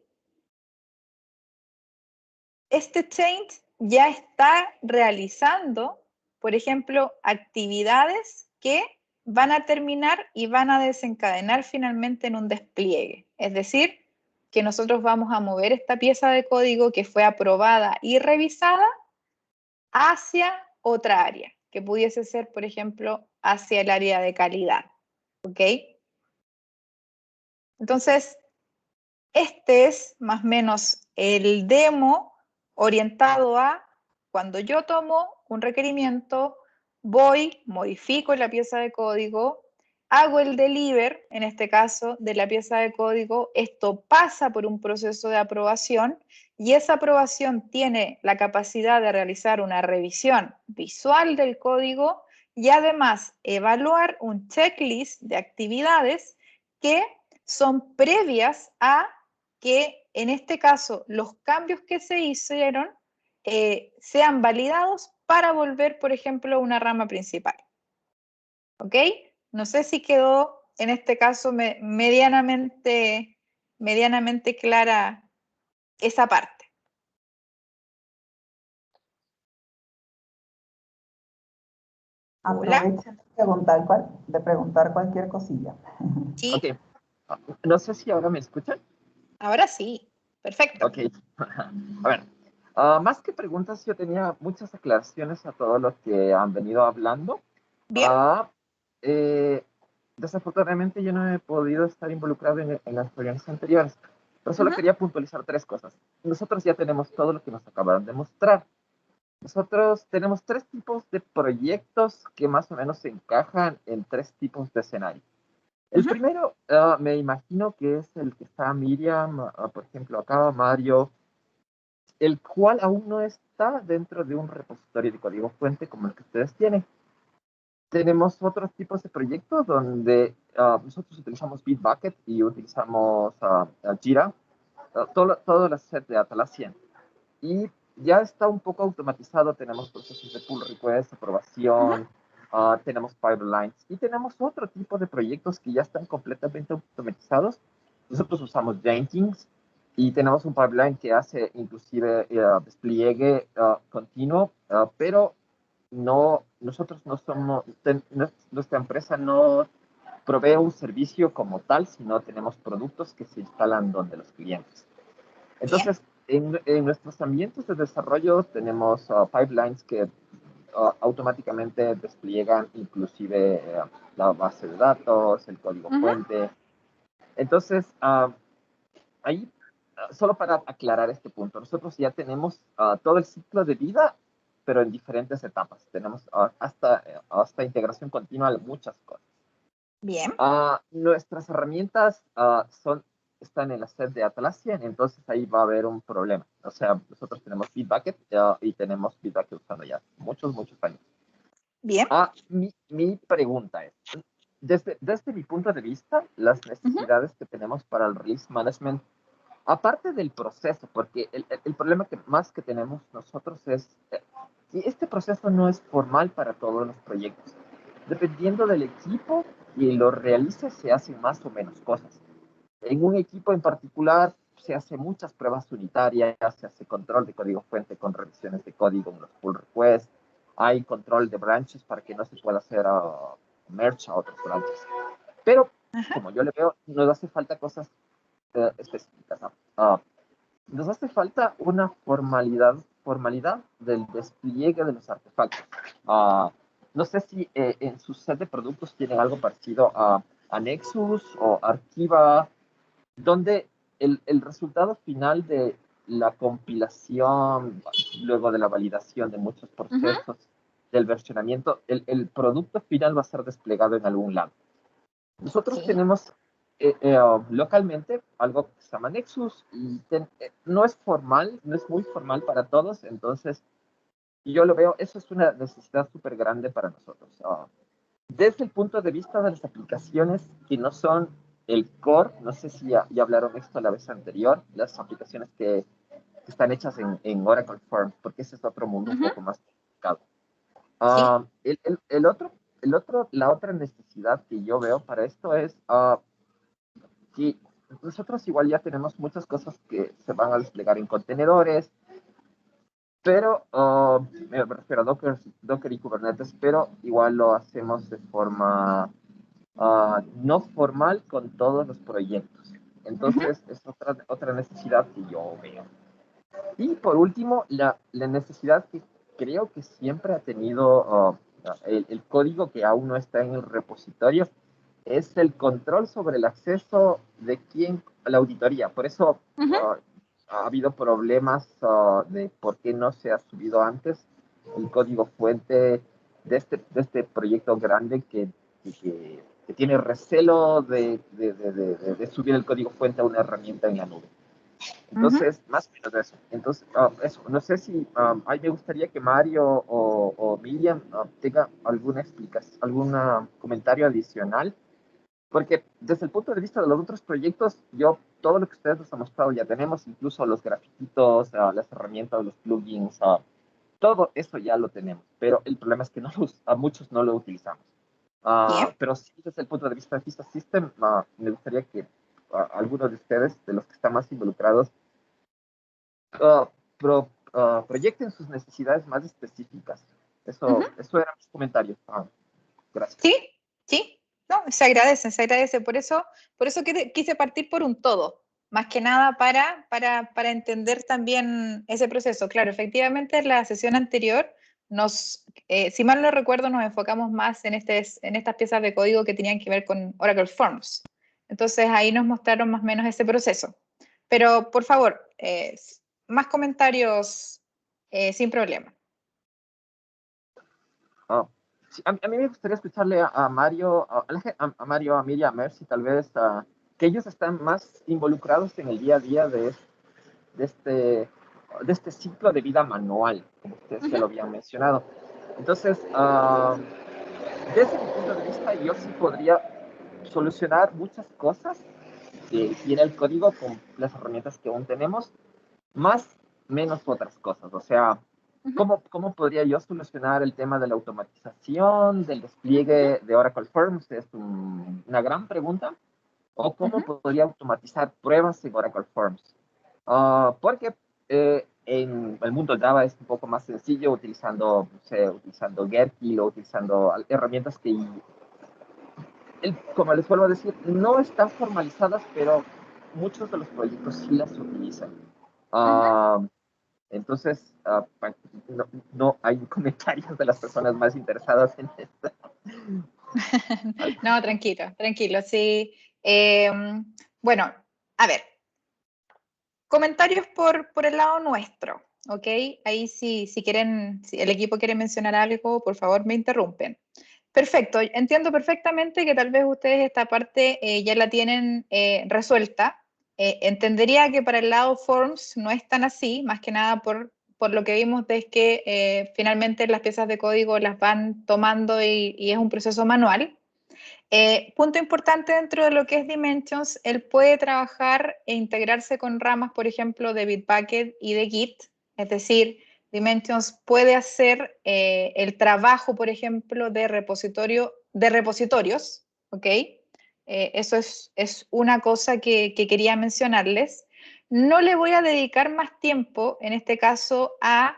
este change ya está realizando, por ejemplo, actividades que van a terminar y van a desencadenar finalmente en un despliegue. Es decir, que nosotros vamos a mover esta pieza de código que fue aprobada y revisada hacia otra área, que pudiese ser, por ejemplo, hacia el área de calidad. ¿Ok? Entonces, este es más o menos el demo orientado a cuando yo tomo un requerimiento, voy, modifico la pieza de código, hago el deliver, en este caso, de la pieza de código, esto pasa por un proceso de aprobación y esa aprobación tiene la capacidad de realizar una revisión visual del código y además evaluar un checklist de actividades que son previas a que en este caso los cambios que se hicieron sean validados para volver, por ejemplo, a una rama principal. ¿Ok? No sé si quedó en este caso medianamente clara esa parte. Hola. Aprovechen de preguntar cualquier cosilla. Sí, Ok. No sé si ahora me escuchan. ahora sí. Perfecto. Ok. A ver, más que preguntas, yo tenía muchas aclaraciones a todo lo que han venido hablando. Bien. Desafortunadamente yo no he podido estar involucrado en las reuniones anteriores, pero solo quería puntualizar tres cosas. Nosotros ya tenemos todo lo que nos acabaron de mostrar. Nosotros tenemos tres tipos de proyectos que más o menos se encajan en tres tipos de escenarios. El primero, me imagino que es el que está Miriam, por ejemplo, acá Mario, el cual aún no está dentro de un repositorio de código fuente como el que ustedes tienen. Tenemos otros tipos de proyectos donde nosotros utilizamos Bitbucket y utilizamos Jira, todo el set de Atlassian. Y ya está un poco automatizado, tenemos procesos de pull request, aprobación, tenemos pipelines y tenemos otro tipo de proyectos que ya están completamente automatizados. Nosotros usamos Jenkins y tenemos un pipeline que hace inclusive despliegue continuo, pero nosotros no somos, nuestra empresa no provee un servicio como tal, sino tenemos productos que se instalan donde los clientes. Entonces, en nuestros ambientes de desarrollo tenemos pipelines que automáticamente despliegan inclusive la base de datos, el código fuente. Entonces, solo para aclarar este punto, nosotros ya tenemos todo el ciclo de vida pero en diferentes etapas. Tenemos hasta integración continua, muchas cosas. Bien. Nuestras herramientas están en la set de Atlassian, entonces ahí va a haber un problema. O sea, nosotros tenemos Bitbucket y tenemos Bitbucket usando ya muchos años. Bien. Mi pregunta es, desde mi punto de vista, las necesidades que tenemos para el release management, aparte del proceso, porque el problema más que tenemos nosotros es que este proceso no es formal para todos los proyectos. Dependiendo del equipo y lo realice, se hacen más o menos cosas. En un equipo en particular se hace muchas pruebas unitarias, se hace control de código fuente con revisiones de código en los pull requests, hay control de branches para que no se pueda hacer merge a otros branches. Pero, como yo le veo, nos hace falta cosas específicas. Nos hace falta una formalidad del despliegue de los artefactos. No sé si en su set de productos tienen algo parecido a Nexus o Arquiva, donde el resultado final de la compilación, luego de la validación de muchos procesos, del versionamiento, el producto final va a ser desplegado en algún lado. Nosotros tenemos localmente algo que se llama Nexus y no es formal, no es muy formal para todos, entonces yo lo veo, eso es una necesidad súper grande para nosotros. Desde el punto de vista de las aplicaciones que no son el core, no sé si ya hablaron esto la vez anterior, las aplicaciones que están hechas en Oracle Forms, porque ese es otro mundo un poco más complicado. La otra necesidad que yo veo para esto es que nosotros igual ya tenemos muchas cosas que se van a desplegar en contenedores, pero me refiero a Docker y Kubernetes, pero igual lo hacemos de forma no formal con todos los proyectos. Entonces, es otra necesidad que yo veo. Y por último, la necesidad que creo que siempre ha tenido el código que aún no está en el repositorio es el control sobre el acceso de quién a la auditoría. Por eso ha habido problemas de por qué no se ha subido antes el código fuente de este proyecto grande que tiene recelo de subir el código fuente a una herramienta en la nube. Entonces, más o menos eso. Entonces, eso. No sé si me gustaría que Mario o Miriam tenga alguna explicación, algún comentario adicional, porque desde el punto de vista de los otros proyectos, todo lo que ustedes nos han mostrado ya tenemos, incluso los grafititos, las herramientas, los plugins, todo eso ya lo tenemos, pero el problema es que a muchos no lo utilizamos. Pero sí, desde el punto de vista de Vista System, me gustaría que algunos de ustedes, de los que están más involucrados, proyecten sus necesidades más específicas. Eso eran mis comentarios. Gracias. Sí. No, se agradece. Por eso quise partir por un todo, más que nada para entender también ese proceso. Claro, efectivamente, en la sesión anterior, si mal no recuerdo, nos enfocamos más en estas piezas de código que tenían que ver con Oracle Forms. Entonces, ahí nos mostraron más o menos ese proceso. Pero, por favor, más comentarios sin problema. Sí, a mí me gustaría escucharle a Mario, a Miriam, a Mercy, tal vez, que ellos están más involucrados en el día a día de este ciclo de vida manual, como ustedes ya lo habían mencionado. Entonces, desde mi punto de vista, yo sí podría solucionar muchas cosas que tiene el código con las herramientas que aún tenemos, menos otras cosas. O sea, ¿cómo podría yo solucionar el tema de la automatización, del despliegue de Oracle Forms? Es una gran pregunta. ¿O cómo podría automatizar pruebas en Oracle Forms? Porque en el mundo del Java es un poco más sencillo utilizando Gherkin o utilizando herramientas que, como les vuelvo a decir, no están formalizadas, pero muchos de los proyectos sí las utilizan. Entonces, no hay comentarios de las personas más interesadas en esto. No, tranquilo, sí. Bueno, a ver, comentarios por el lado nuestro. ¿ok? Ahí si quieren, si el equipo quiere mencionar algo, por favor me interrumpen. Perfecto, entiendo perfectamente que tal vez ustedes esta parte ya la tienen resuelta. Entendería que para el lado Forms no es tan así, más que nada por lo que vimos es que finalmente las piezas de código las van tomando y es un proceso manual. Punto importante dentro de lo que es Dimensions, él puede trabajar e integrarse con ramas, por ejemplo, de Bitbucket y de Git, es decir, Dimensions puede hacer el trabajo, por ejemplo, de repositorios, ¿ok? Eso es una cosa que quería mencionarles. No le voy a dedicar más tiempo, en este caso, a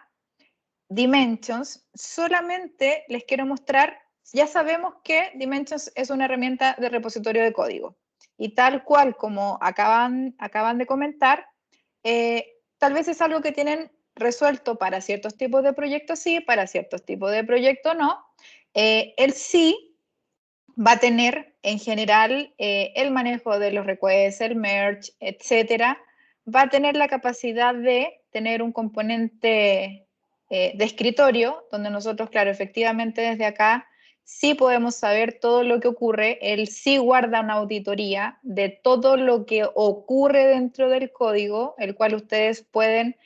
Dimensions, solamente les quiero mostrar, ya sabemos que Dimensions es una herramienta de repositorio de código y tal cual como acaban de comentar, tal vez es algo que tienen resuelto para ciertos tipos de proyectos sí, para ciertos tipos de proyectos no. El sí va a tener en general el manejo de los requests, el merge, etcétera, va a tener la capacidad de tener un componente de escritorio, donde nosotros, claro, efectivamente desde acá sí podemos saber todo lo que ocurre, él sí guarda una auditoría de todo lo que ocurre dentro del código, el cual ustedes pueden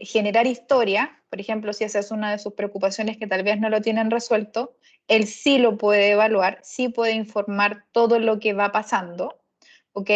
generar historia, por ejemplo, si esa es una de sus preocupaciones que tal vez no lo tienen resuelto, él sí lo puede evaluar, sí puede informar todo lo que va pasando, ¿ok?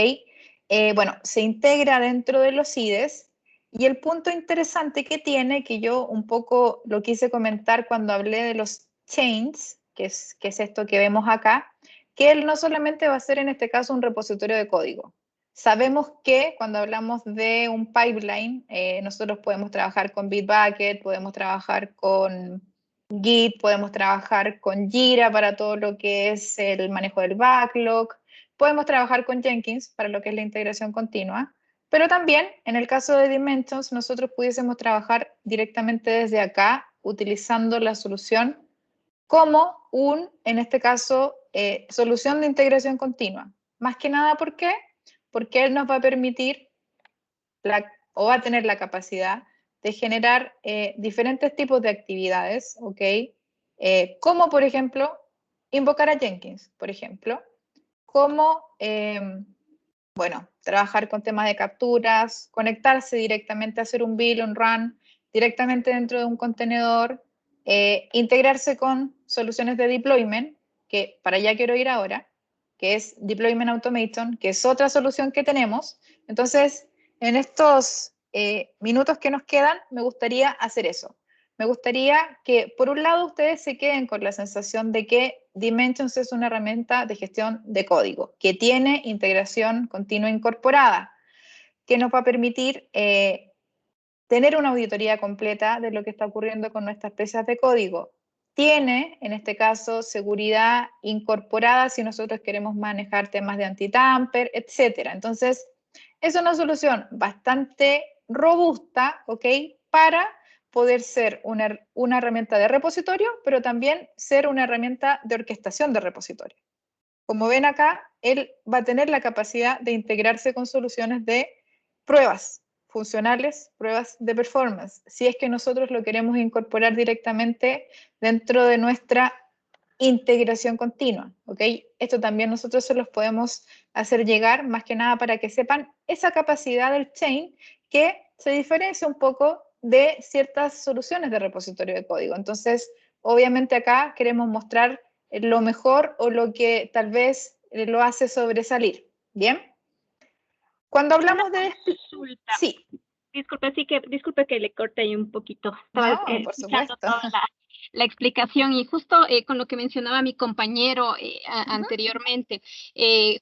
Bueno, se integra dentro de los IDEs y el punto interesante que tiene, que yo un poco lo quise comentar cuando hablé de los chains, que es esto que vemos acá, que él no solamente va a ser en este caso un repositorio de código. Sabemos que cuando hablamos de un pipeline, nosotros podemos trabajar con Bitbucket, podemos trabajar con Git, podemos trabajar con Jira para todo lo que es el manejo del backlog, podemos trabajar con Jenkins para lo que es la integración continua, pero también en el caso de Dimensions nosotros pudiésemos trabajar directamente desde acá utilizando la solución como en este caso, solución de integración continua. Más que nada, ¿por qué? Porque él nos va a permitir o va a tener la capacidad de generar diferentes tipos de actividades, ¿ok? Como, por ejemplo, invocar a Jenkins, por ejemplo, como, bueno, trabajar con temas de capturas, conectarse directamente, hacer un build, un run, directamente dentro de un contenedor, integrarse con soluciones de deployment, que para allá quiero ir ahora, que es Deployment Automation, que es otra solución que tenemos. Entonces, en estos minutos que nos quedan, me gustaría hacer eso. Me gustaría que, por un lado, ustedes se queden con la sensación de que Dimensions es una herramienta de gestión de código, que tiene integración continua incorporada, que nos va a permitir tener una auditoría completa de lo que está ocurriendo con nuestras piezas de código. Tiene, en este caso, seguridad incorporada si nosotros queremos manejar temas de anti-tamper, etc. Entonces, es una solución bastante robusta, ¿ok? Para poder ser una herramienta de repositorio, pero también ser una herramienta de orquestación de repositorio. Como ven acá, él va a tener la capacidad de integrarse con soluciones de pruebas funcionales, pruebas de performance, si es que nosotros lo queremos incorporar directamente dentro de nuestra integración continua, ¿ok? Esto también nosotros se los podemos hacer llegar, más que nada para que sepan esa capacidad del chain que se diferencia un poco de ciertas soluciones de repositorio de código. Entonces, obviamente acá queremos mostrar lo mejor o lo que tal vez lo hace sobresalir, ¿bien? Cuando hablamos de... Consulta. Sí. Disculpe que le corte ahí un poquito. Estaba No, por escuchando supuesto. toda la explicación y justo con lo que mencionaba mi compañero anteriormente,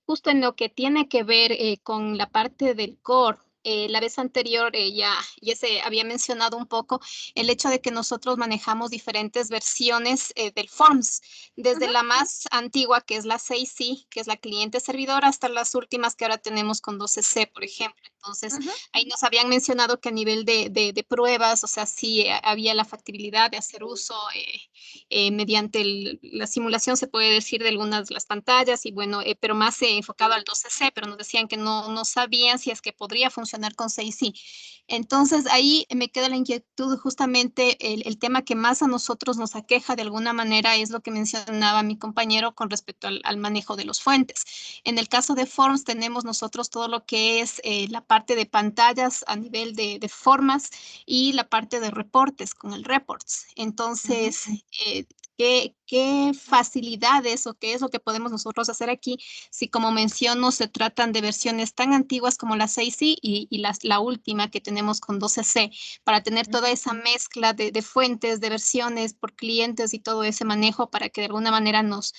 justo en lo que tiene que ver con la parte del core. La vez anterior ya se había mencionado un poco el hecho de que nosotros manejamos diferentes versiones del Forms, desde la más antigua, que es la 6C, que es la cliente servidor, hasta las últimas que ahora tenemos con 12C, por ejemplo. Entonces, ahí nos habían mencionado que a nivel de pruebas, o sea, sí había la factibilidad de hacer uso mediante la simulación, se puede decir, de algunas de las pantallas, y bueno, pero más enfocado al 12C, pero nos decían que no sabían si es que podría funcionar con 6C. Entonces, ahí me queda la inquietud, justamente el tema que más a nosotros nos aqueja de alguna manera es lo que mencionaba mi compañero con respecto al manejo de los fuentes. En el caso de Forms tenemos nosotros todo lo que es la parte de pantallas a nivel de formas y la parte de reportes con el reports. Entonces, ¿qué facilidades o qué es lo que podemos nosotros hacer aquí si, como menciono, se tratan de versiones tan antiguas como la 6C y la última que tenemos con 12C, para tener toda esa mezcla de fuentes, de versiones por clientes y todo ese manejo para que de alguna manera nos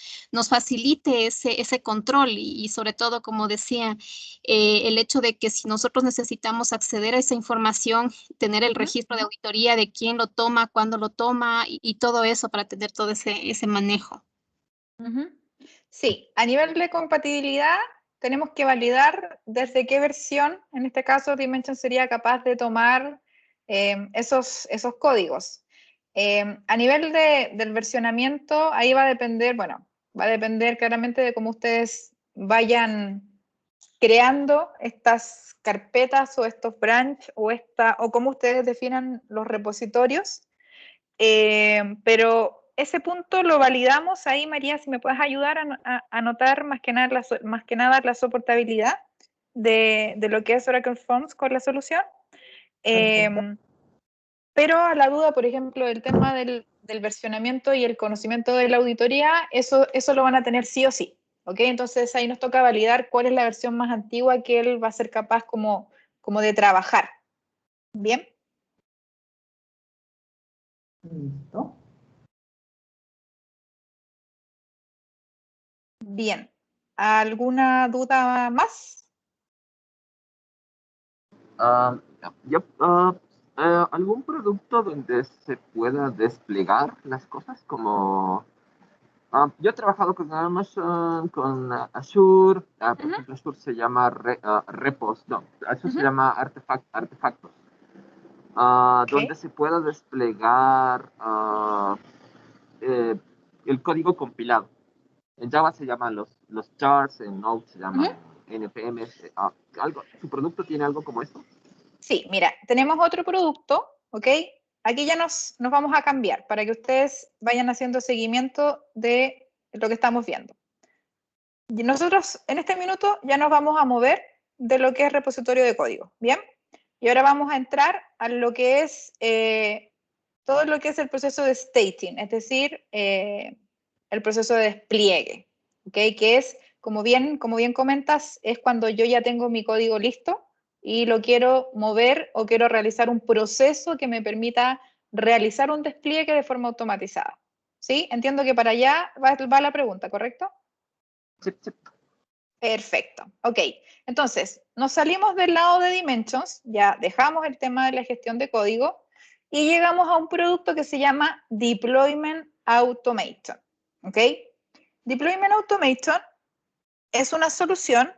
facilite ese control y sobre todo, como decía, el hecho de que si nosotros necesitamos acceder a esa información, tener el registro de auditoría de quién lo toma, cuándo lo toma y todo eso para tener todo ese manejo. Sí, a nivel de compatibilidad tenemos que validar desde qué versión, en este caso Dimension sería capaz de tomar esos códigos. A nivel del versionamiento, ahí va a depender, bueno, va a depender claramente de cómo ustedes vayan creando estas carpetas o estos branch o cómo ustedes definan los repositorios. Pero ese punto lo validamos ahí, María, si me puedes ayudar a anotar más que nada la soportabilidad de lo que es Oracle Forms con la solución. Pero a la duda, por ejemplo, el tema del versionamiento y el conocimiento de la auditoría, eso lo van a tener sí o sí. ¿Ok? Entonces ahí nos toca validar cuál es la versión más antigua que él va a ser capaz como de trabajar. ¿Bien? Listo. Bien. ¿Alguna duda más? ¿Algún producto donde se pueda desplegar las cosas? Como yo he trabajado con Amazon, con Azure, por ejemplo, Azure se llama repos, no, Azure se llama artefactos, donde se pueda desplegar el código compilado. En Java se llaman los charts, en Node se llaman NPMs. ¿Su producto tiene algo como esto? Sí, mira, tenemos otro producto, ¿ok? Aquí ya nos vamos a cambiar para que ustedes vayan haciendo seguimiento de lo que estamos viendo. Y nosotros en este minuto ya nos vamos a mover de lo que es repositorio de código, ¿bien? Y ahora vamos a entrar a lo que es todo lo que es el proceso de staging, es decir, el proceso de despliegue, ¿ok? Que es, como bien comentas, es cuando yo ya tengo mi código listo y lo quiero mover o quiero realizar un proceso que me permita realizar un despliegue de forma automatizada. ¿Sí? Entiendo que para allá va la pregunta, ¿correcto? Sí, sí. Perfecto. Ok. Entonces, nos salimos del lado de Dimensions, ya dejamos el tema de la gestión de código y llegamos a un producto que se llama Deployment Automation. ¿Ok? Deployment Automation es una solución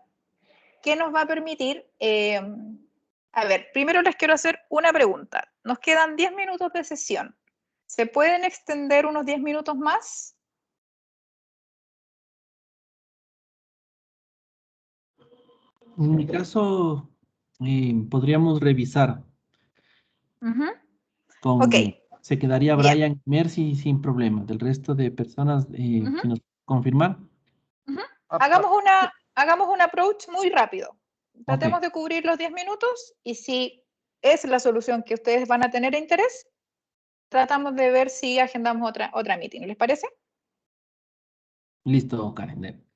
que nos va a permitir, a ver, primero les quiero hacer una pregunta. Nos quedan 10 minutos de sesión. ¿Se pueden extender unos 10 minutos más? En mi caso, podríamos revisar con... Ok. Se quedaría Bien. Brian y Mercy sin problema. Del resto de personas que nos confirmar. Hagamos un approach muy rápido. Tratemos Ok. de cubrir los 10 minutos y si es la solución que ustedes van a tener interés, tratamos de ver si agendamos otra meeting. ¿Les parece? Listo, Karen.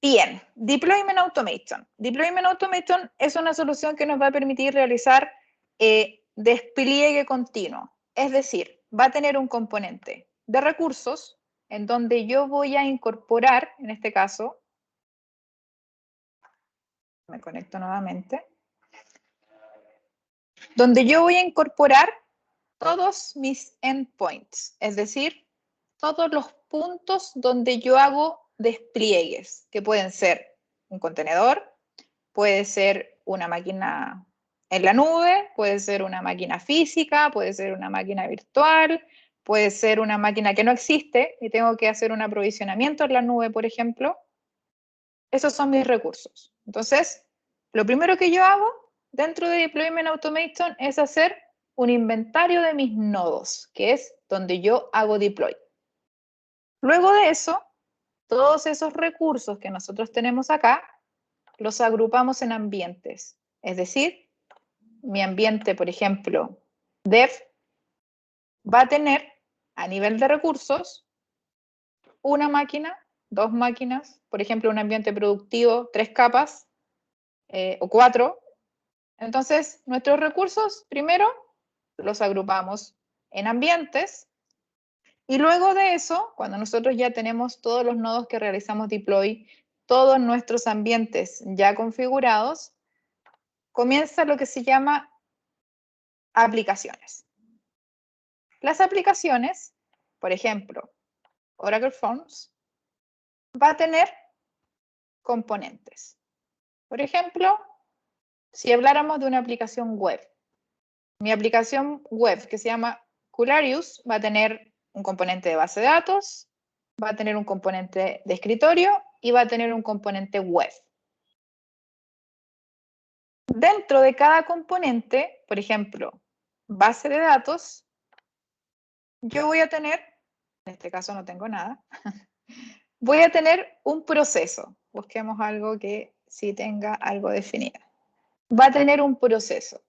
Bien. Deployment Automation. Deployment Automation es una solución que nos va a permitir realizar despliegue continuo. Es decir, va a tener un componente de recursos en donde yo voy a incorporar, en este caso, me conecto nuevamente, donde yo voy a incorporar todos mis endpoints, es decir, todos los puntos donde yo hago despliegues, que pueden ser un contenedor, puede ser una máquina en la nube, puede ser una máquina física, puede ser una máquina virtual, puede ser una máquina que no existe y tengo que hacer un aprovisionamiento en la nube, por ejemplo. Esos son mis recursos. Entonces, lo primero que yo hago dentro de Deployment Automation es hacer un inventario de mis nodos, que es donde yo hago deploy. Luego de eso, todos esos recursos que nosotros tenemos acá, los agrupamos en ambientes. Es decir, mi ambiente, por ejemplo, dev, va a tener a nivel de recursos una máquina, 2 máquinas, por ejemplo, un ambiente productivo, 3 capas o 4. Entonces, nuestros recursos, primero, los agrupamos en ambientes y luego de eso, cuando nosotros ya tenemos todos los nodos que realizamos deploy, todos nuestros ambientes ya configurados, comienza lo que se llama aplicaciones. Las aplicaciones, por ejemplo, Oracle Forms, va a tener componentes. Por ejemplo, si habláramos de una aplicación web, mi aplicación web que se llama Cularius va a tener un componente de base de datos, va a tener un componente de escritorio y va a tener un componente web. Dentro de cada componente, por ejemplo, base de datos, yo voy a tener, en este caso no tengo nada, voy a tener un proceso. Busquemos algo que sí tenga algo definido. Va a tener un proceso.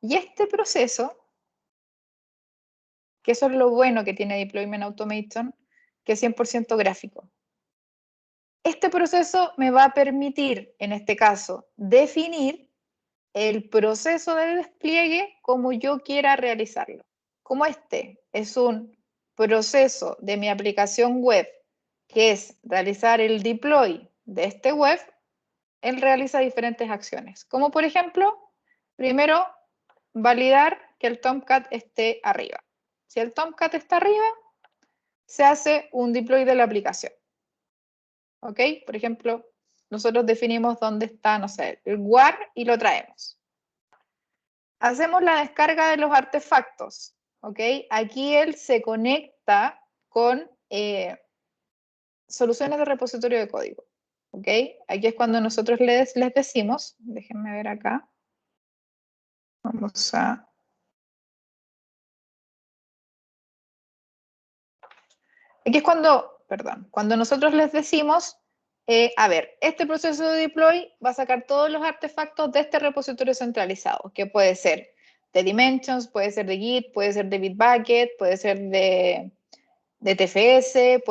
Y este proceso, que eso es lo bueno que tiene Deployment Automation, que es 100% gráfico. Este proceso me va a permitir, en este caso, definir el proceso de despliegue como yo quiera realizarlo. Como este es un proceso de mi aplicación web, que es realizar el deploy de este web, él realiza diferentes acciones. Como por ejemplo, primero, validar que el Tomcat esté arriba. Si el Tomcat está arriba, se hace un deploy de la aplicación. ¿Ok? Por ejemplo, nosotros definimos dónde está, no sé, el WAR y lo traemos. Hacemos la descarga de los artefactos. ¿Ok? Aquí él se conecta con soluciones de repositorio de código. ¿Ok? Aquí es cuando nosotros les decimos, déjenme ver acá. Vamos a... Aquí es cuando, perdón, cuando nosotros les decimos, a ver, este proceso de deploy va a sacar todos los artefactos de este repositorio centralizado, que puede ser de Dimensions, puede ser de Git, puede ser de Bitbucket, puede ser de TFS,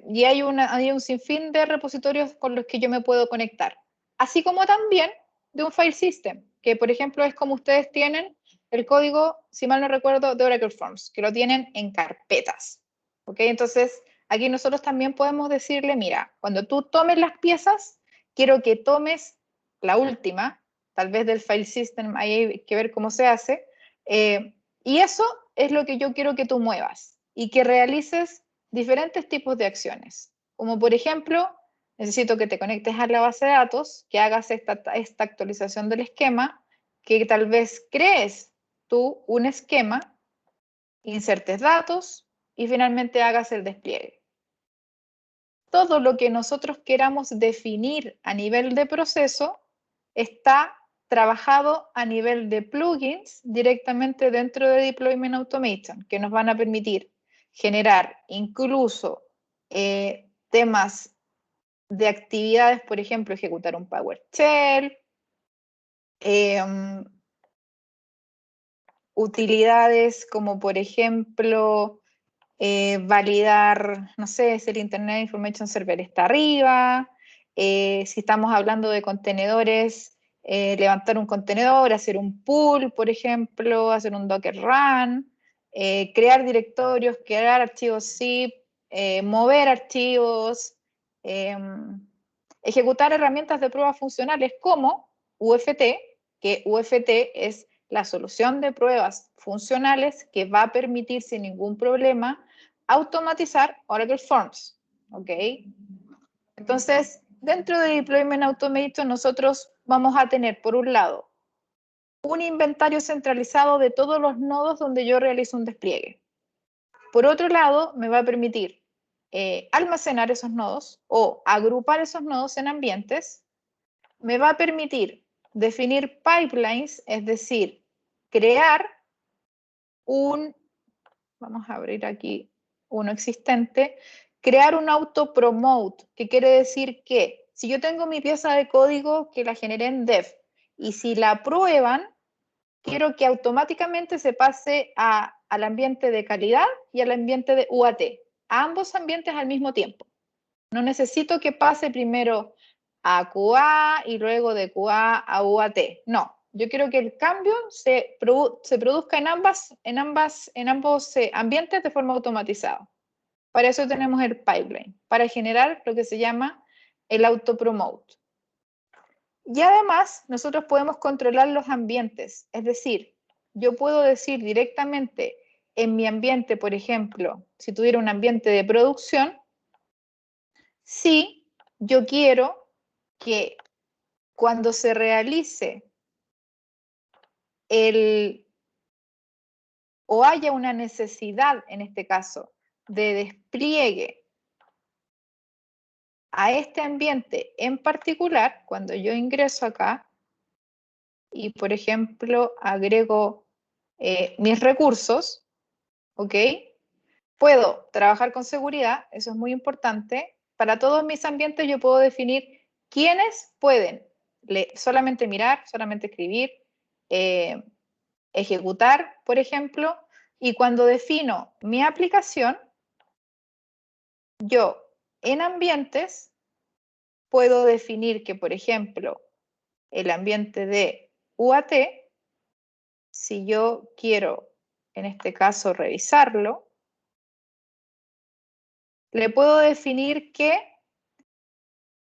y hay un sinfín de repositorios con los que yo me puedo conectar. Así como también de un file system, que por ejemplo es como ustedes tienen el código, si mal no recuerdo, de Oracle Forms, que lo tienen en carpetas. ¿Ok? Entonces, aquí nosotros también podemos decirle, mira, cuando tú tomes las piezas, quiero que tomes la última, tal vez del file system, ahí hay que ver cómo se hace, y eso es lo que yo quiero que tú muevas y que realices diferentes tipos de acciones. Como por ejemplo, necesito que te conectes a la base de datos, que hagas esta actualización del esquema, que tal vez crees tú un esquema, insertes datos y finalmente hagas el despliegue. Todo lo que nosotros queramos definir a nivel de proceso está trabajado a nivel de plugins directamente dentro de Deployment Automation, que nos van a permitir generar incluso temas de actividades, por ejemplo, ejecutar un PowerShell, utilidades como por ejemplo validar, no sé, si el Internet Information Server está arriba, si estamos hablando de contenedores, levantar un contenedor, hacer un pull, por ejemplo, hacer un Docker run, crear directorios, crear archivos zip, mover archivos, ejecutar herramientas de pruebas funcionales como UFT, que UFT es la solución de pruebas funcionales que va a permitir sin ningún problema automatizar Oracle Forms. ¿Ok? Entonces, dentro de Deployment Automation nosotros vamos a tener, por un lado, un inventario centralizado de todos los nodos donde yo realizo un despliegue. Por otro lado, me va a permitir almacenar esos nodos o agrupar esos nodos en ambientes. Me va a permitir definir pipelines, es decir, crear vamos a abrir aquí uno existente, crear un auto-promote, que quiere decir que si yo tengo mi pieza de código que la generé en dev y si la aprueban, quiero que automáticamente se pase al ambiente de calidad y al ambiente de UAT, a ambos ambientes al mismo tiempo. No necesito que pase primero a QA y luego de QA a UAT. No, yo quiero que el cambio se produzca en ambos ambientes de forma automatizada. Para eso tenemos el pipeline, para generar lo que se llama el auto-promote. Y además, nosotros podemos controlar los ambientes, es decir, yo puedo decir directamente en mi ambiente, por ejemplo, si tuviera un ambiente de producción, si yo quiero que cuando se realice o haya una necesidad, en este caso, de despliegue a este ambiente en particular, cuando yo ingreso acá y, por ejemplo, agrego mis recursos, ¿ok? Puedo trabajar con seguridad, eso es muy importante. Para todos mis ambientes yo puedo definir quiénes pueden solamente mirar, solamente escribir, ejecutar, por ejemplo, y cuando defino mi aplicación, yo en ambientes puedo definir que, por ejemplo, el ambiente de UAT, si yo quiero, en este caso, revisarlo, le puedo definir que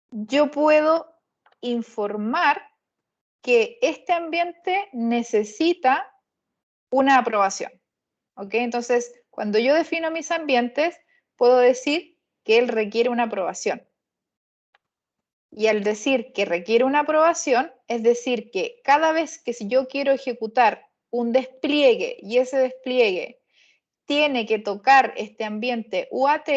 yo puedo informar que este ambiente necesita una aprobación. ¿Ok? Entonces, cuando yo defino mis ambientes, puedo decir que él requiere una aprobación. Y al decir que requiere una aprobación, es decir, que cada vez que si yo quiero ejecutar un despliegue y ese despliegue tiene que tocar este ambiente UAT,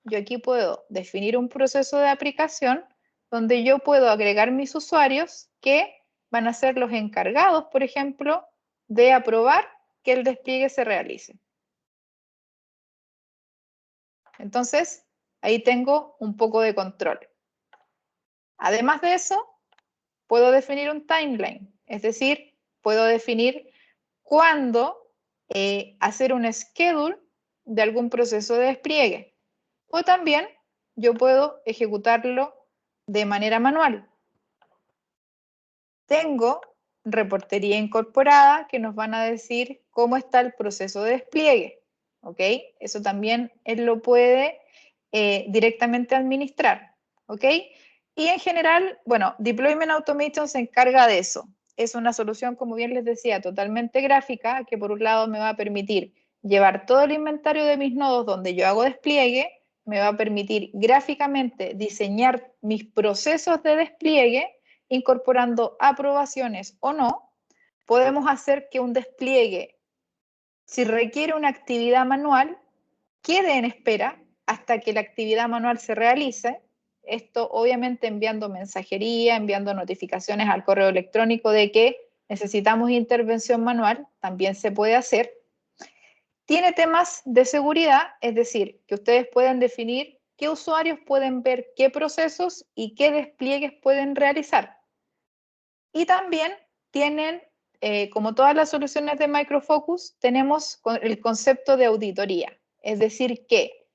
yo aquí puedo definir un proceso de aplicación donde yo puedo agregar mis usuarios que van a ser los encargados, por ejemplo, de aprobar que el despliegue se realice. Entonces, ahí tengo un poco de control. Además de eso, puedo definir un timeline, es decir, puedo definir cuándo hacer un schedule de algún proceso de despliegue. O también yo puedo ejecutarlo de manera manual. Tengo reportería incorporada que nos van a decir cómo está el proceso de despliegue. ¿Ok? Eso también él lo puede directamente administrar. ¿Ok? Y en general, bueno, Deployment Automation se encarga de eso. Es una solución, como bien les decía, totalmente gráfica, que por un lado me va a permitir llevar todo el inventario de mis nodos donde yo hago despliegue, me va a permitir gráficamente diseñar mis procesos de despliegue, incorporando aprobaciones o no. Podemos hacer que un despliegue, si requiere una actividad manual, quede en espera hasta que la actividad manual se realice. Esto obviamente enviando mensajería, enviando notificaciones al correo electrónico de que necesitamos intervención manual, también se puede hacer. Tiene temas de seguridad, es decir, que ustedes pueden definir qué usuarios pueden ver qué procesos y qué despliegues pueden realizar. Y también tienen, como todas las soluciones de Micro Focus, tenemos el concepto de auditoría. Es decir, que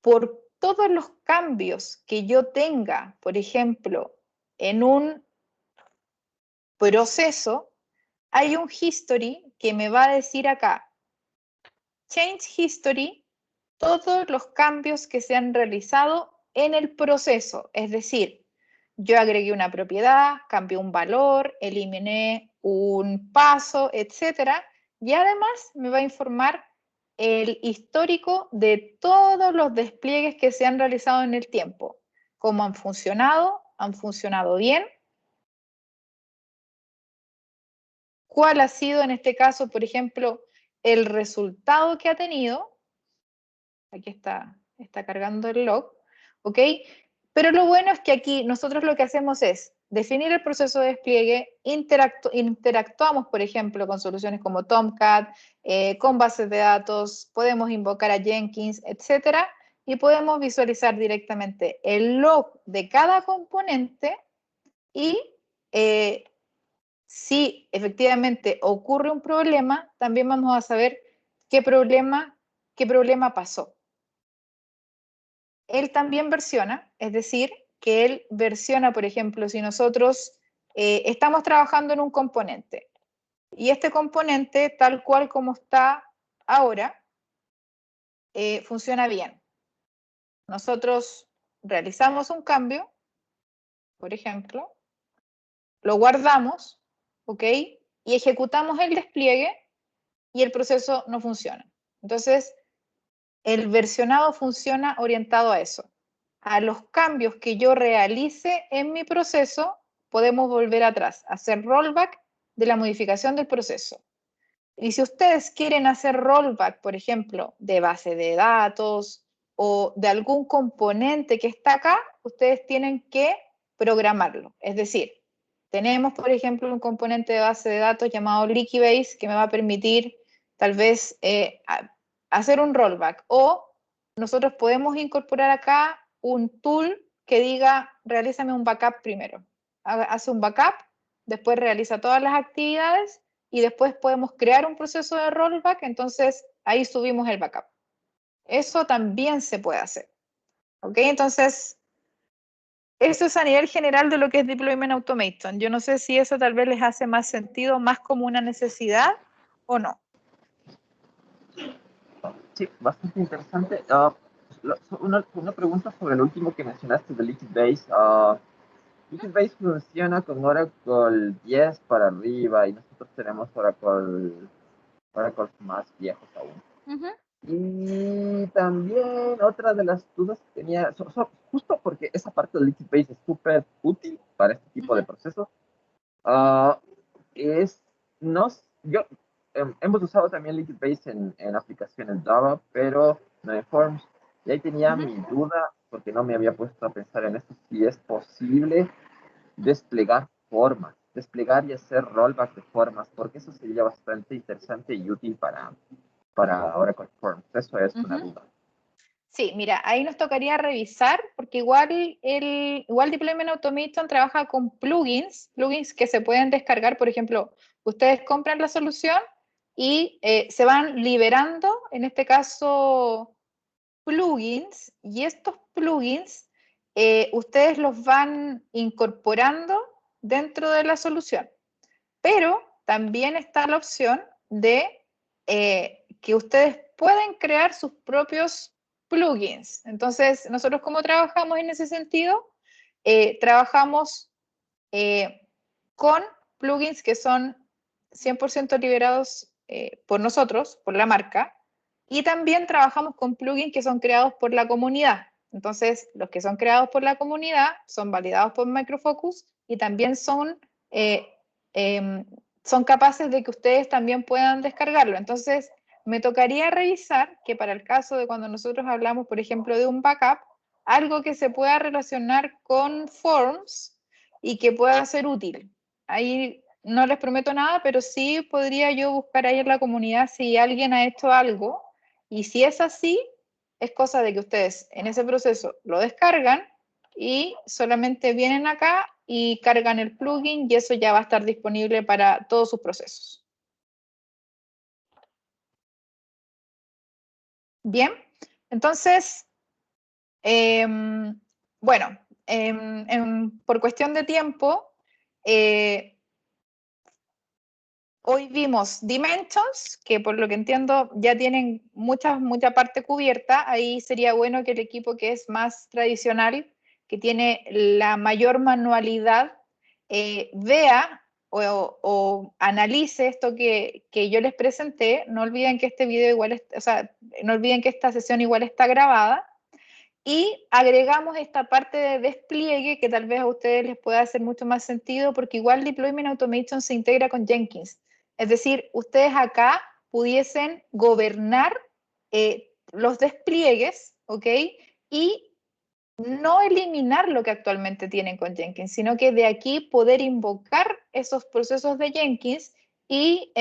por todos los cambios que yo tenga, por ejemplo, en un proceso, hay un history que me va a decir acá, Change History, todos los cambios que se han realizado en el proceso. Es decir, yo agregué una propiedad, cambié un valor, eliminé un paso, etcétera, y además me va a informar el histórico de todos los despliegues que se han realizado en el tiempo, cómo han funcionado bien, cuál ha sido en este caso, por ejemplo, el resultado que ha tenido. Aquí está cargando el log, ¿ok? Pero lo bueno es que aquí nosotros lo que hacemos es definir el proceso de despliegue, interactuamos, por ejemplo, con soluciones como Tomcat, con bases de datos, podemos invocar a Jenkins, etcétera, y podemos visualizar directamente el log de cada componente y si efectivamente ocurre un problema, también vamos a saber qué problema pasó. Él también versiona, es decir, que él versiona, por ejemplo, si nosotros estamos trabajando en un componente y este componente, tal cual como está ahora, funciona bien. Nosotros realizamos un cambio, por ejemplo, lo guardamos, ¿ok? Y ejecutamos el despliegue y el proceso no funciona. Entonces, el versionado funciona orientado a eso. A los cambios que yo realice en mi proceso, podemos volver atrás, hacer rollback de la modificación del proceso. Y si ustedes quieren hacer rollback, por ejemplo, de base de datos o de algún componente que está acá, ustedes tienen que programarlo. Es decir, tenemos, por ejemplo, un componente de base de datos llamado Liquibase que me va a permitir tal vez hacer un rollback. O nosotros podemos incorporar acá un tool que diga, realízame un backup primero. Hace un backup, después realiza todas las actividades y después podemos crear un proceso de rollback, entonces ahí subimos el backup. Eso también se puede hacer. ¿Ok? Entonces, eso es a nivel general de lo que es Deployment Automation. Yo no sé si eso tal vez les hace más sentido, más como una necesidad o no. Sí, bastante interesante. Una pregunta sobre el último que mencionaste de Liquibase. Liquibase funciona con Oracle 10 para arriba y nosotros tenemos Oracle más viejos aún. Y también otra de las dudas que tenía, justo porque esa parte de Liquibase es súper útil para este tipo de procesos, hemos usado también Liquibase en aplicaciones Java, pero no en Forms. Y ahí tenía mi duda, porque no me había puesto a pensar en esto, si es posible desplegar formas, desplegar y hacer rollback de formas, porque eso sería bastante interesante y útil para Oracle Forms. Eso es una duda. Sí, mira, ahí nos tocaría revisar, porque igual Deployment Automation trabaja con plugins que se pueden descargar. Por ejemplo, ustedes compran la solución y se van liberando, en este caso, plugins, y estos plugins ustedes los van incorporando dentro de la solución. Pero también está la opción de que ustedes pueden crear sus propios plugins. Entonces, nosotros cómo trabajamos en ese sentido, trabajamos con plugins que son 100% liberados por nosotros, por la marca, y también trabajamos con plugins que son creados por la comunidad. Entonces, los que son creados por la comunidad son validados por Micro Focus y también son capaces de que ustedes también puedan descargarlo. Entonces, me tocaría revisar que para el caso de cuando nosotros hablamos, por ejemplo, de un backup, algo que se pueda relacionar con Forms y que pueda ser útil. Ahí no les prometo nada, pero sí podría yo buscar ahí en la comunidad si alguien ha hecho algo, y si es así, es cosa de que ustedes en ese proceso lo descargan y solamente vienen acá y cargan el plugin y eso ya va a estar disponible para todos sus procesos. Bien, entonces, bueno, por cuestión de tiempo, hoy vimos Dimensions, que por lo que entiendo ya tienen mucha parte cubierta. Ahí sería bueno que el equipo que es más tradicional, que tiene la mayor manualidad, vea o analice esto que yo les presenté. No olviden que este video igual, no olviden que esta sesión igual está grabada. Y agregamos esta parte de despliegue que tal vez a ustedes les pueda hacer mucho más sentido, porque igual Deployment Automation se integra con Jenkins. Es decir, ustedes acá pudiesen gobernar los despliegues, ¿ok? Y no eliminar lo que actualmente tienen con Jenkins, sino que de aquí poder invocar esos procesos de Jenkins y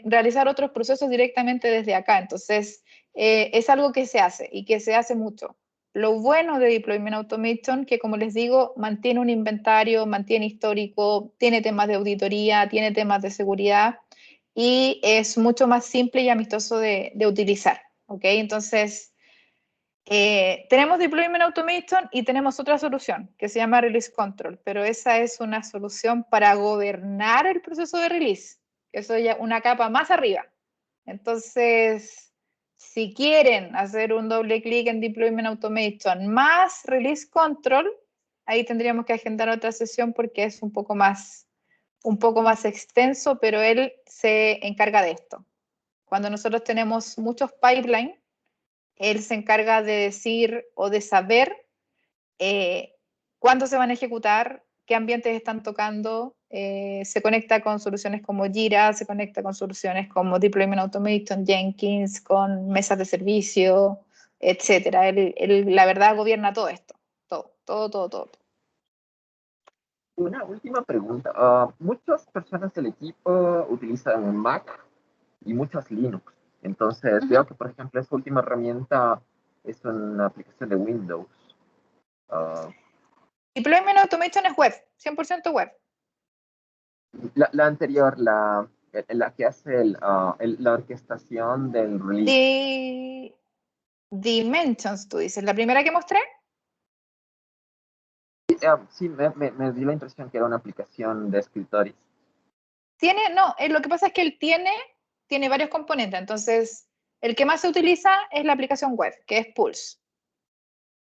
realizar otros procesos directamente desde acá. Entonces, es algo que se hace y que se hace mucho. Lo bueno de Deployment Automation, que como les digo, mantiene un inventario, mantiene histórico, tiene temas de auditoría, tiene temas de seguridad y es mucho más simple y amistoso de utilizar, ¿ok? Entonces, tenemos Deployment Automation y tenemos otra solución que se llama Release Control, pero esa es una solución para gobernar el proceso de release. Eso ya una capa más arriba. Entonces, si quieren hacer un doble clic en Deployment Automation más Release Control, ahí tendríamos que agendar otra sesión porque es un poco más extenso, pero él se encarga de esto. Cuando nosotros tenemos muchos pipelines, él se encarga de decir o de saber cuándo se van a ejecutar, qué ambientes están tocando, se conecta con soluciones como Jira, se conecta con soluciones como Deployment Automation, Jenkins, con mesas de servicio, etcétera. Él, la verdad, gobierna todo esto, todo. Una última pregunta. Muchas personas del equipo utilizan Mac y muchas Linux. Entonces, veo que, por ejemplo, esta última herramienta es una aplicación de Windows. Deployment Automation es web, 100% web. La anterior, la que hace la orquestación del release. Dimensions, tú dices, la primera que mostré. Sí, me dio la impresión que era una aplicación de escritorio. Lo que pasa es que él tiene varios componentes, entonces el que más se utiliza es la aplicación web, que es Pulse.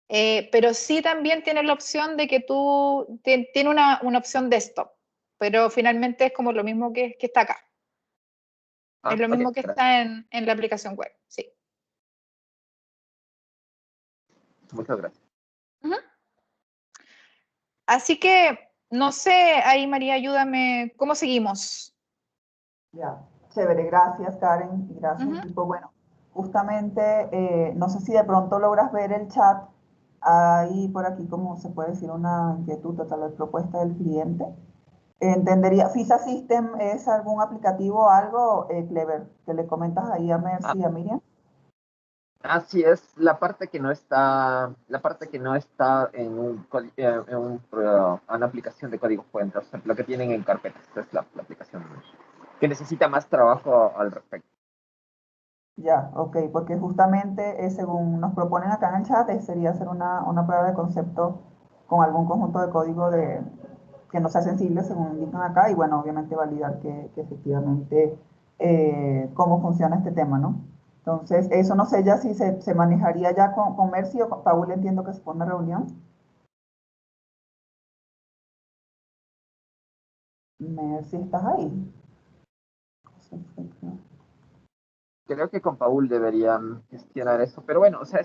Pero sí también tiene la opción de que tiene una opción desktop, pero finalmente es como lo mismo que está acá. Es lo mismo que está en la aplicación web, sí. Muchas gracias. Así que, no sé, ahí María, ayúdame, ¿cómo seguimos? Ya, chévere, gracias Karen y gracias equipo. Bueno, justamente, no sé si de pronto logras ver el chat, hay por aquí como se puede decir una inquietud o tal vez propuesta del cliente. Entendería, FISA System es algún aplicativo o algo, Clever, que le comentas ahí a Mercy y a Miriam. Así es, la parte que no está en una aplicación de código fuente, o sea, lo que tienen en carpetas, es la aplicación que necesita más trabajo al respecto. Ya, ok, porque justamente según nos proponen acá en el chat, sería hacer una prueba de concepto con algún conjunto de código que no sea sensible, según indican acá, y bueno, obviamente validar que efectivamente cómo funciona este tema, ¿no? Entonces, eso no sé ya si se manejaría ya con Mercy o con Paul, entiendo que se pone reunión. Mercy, ¿estás ahí? Creo que con Paul deberían gestionar eso, pero bueno, o sea,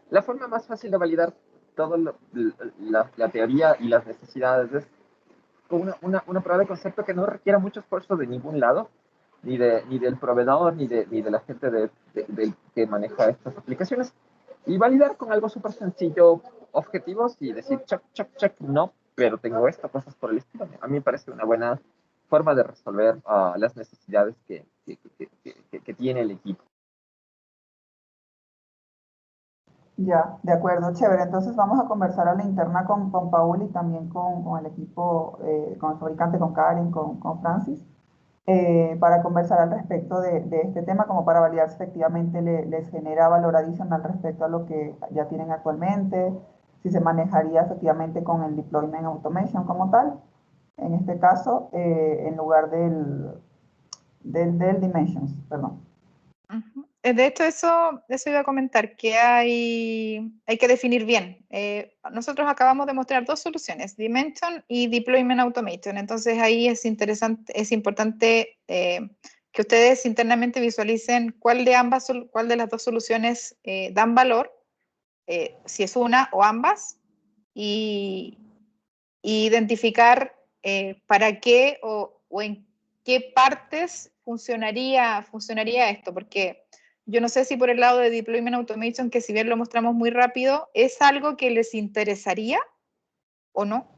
la forma más fácil de validar toda la teoría y las necesidades es con una prueba de concepto que no requiera mucho esfuerzo de ningún lado, ni del proveedor, ni de la gente que maneja estas aplicaciones, y validar con algo súper sencillo objetivos y decir, check, no, pero tengo esto, cosas por el estilo. A mí me parece una buena forma de resolver las necesidades que tiene el equipo. Ya, de acuerdo, chévere. Entonces vamos a conversar a la interna con Paul y también con el equipo, con el fabricante, con Karen, con Francis, para conversar al respecto de este tema, como para validar si efectivamente les genera valor adicional respecto a lo que ya tienen actualmente, si se manejaría efectivamente con el Deployment Automation como tal, en este caso, en lugar del Dimensions, perdón. De hecho, eso iba a comentar, que hay que definir bien. Nosotros acabamos de mostrar dos soluciones, Dimension y Deployment Automation. Entonces ahí es importante que ustedes internamente visualicen cuál de las dos soluciones dan valor, si es una o ambas, y identificar para qué o en qué partes funcionaría esto, porque yo no sé si por el lado de Deployment Automation, que si bien lo mostramos muy rápido, ¿es algo que les interesaría o no?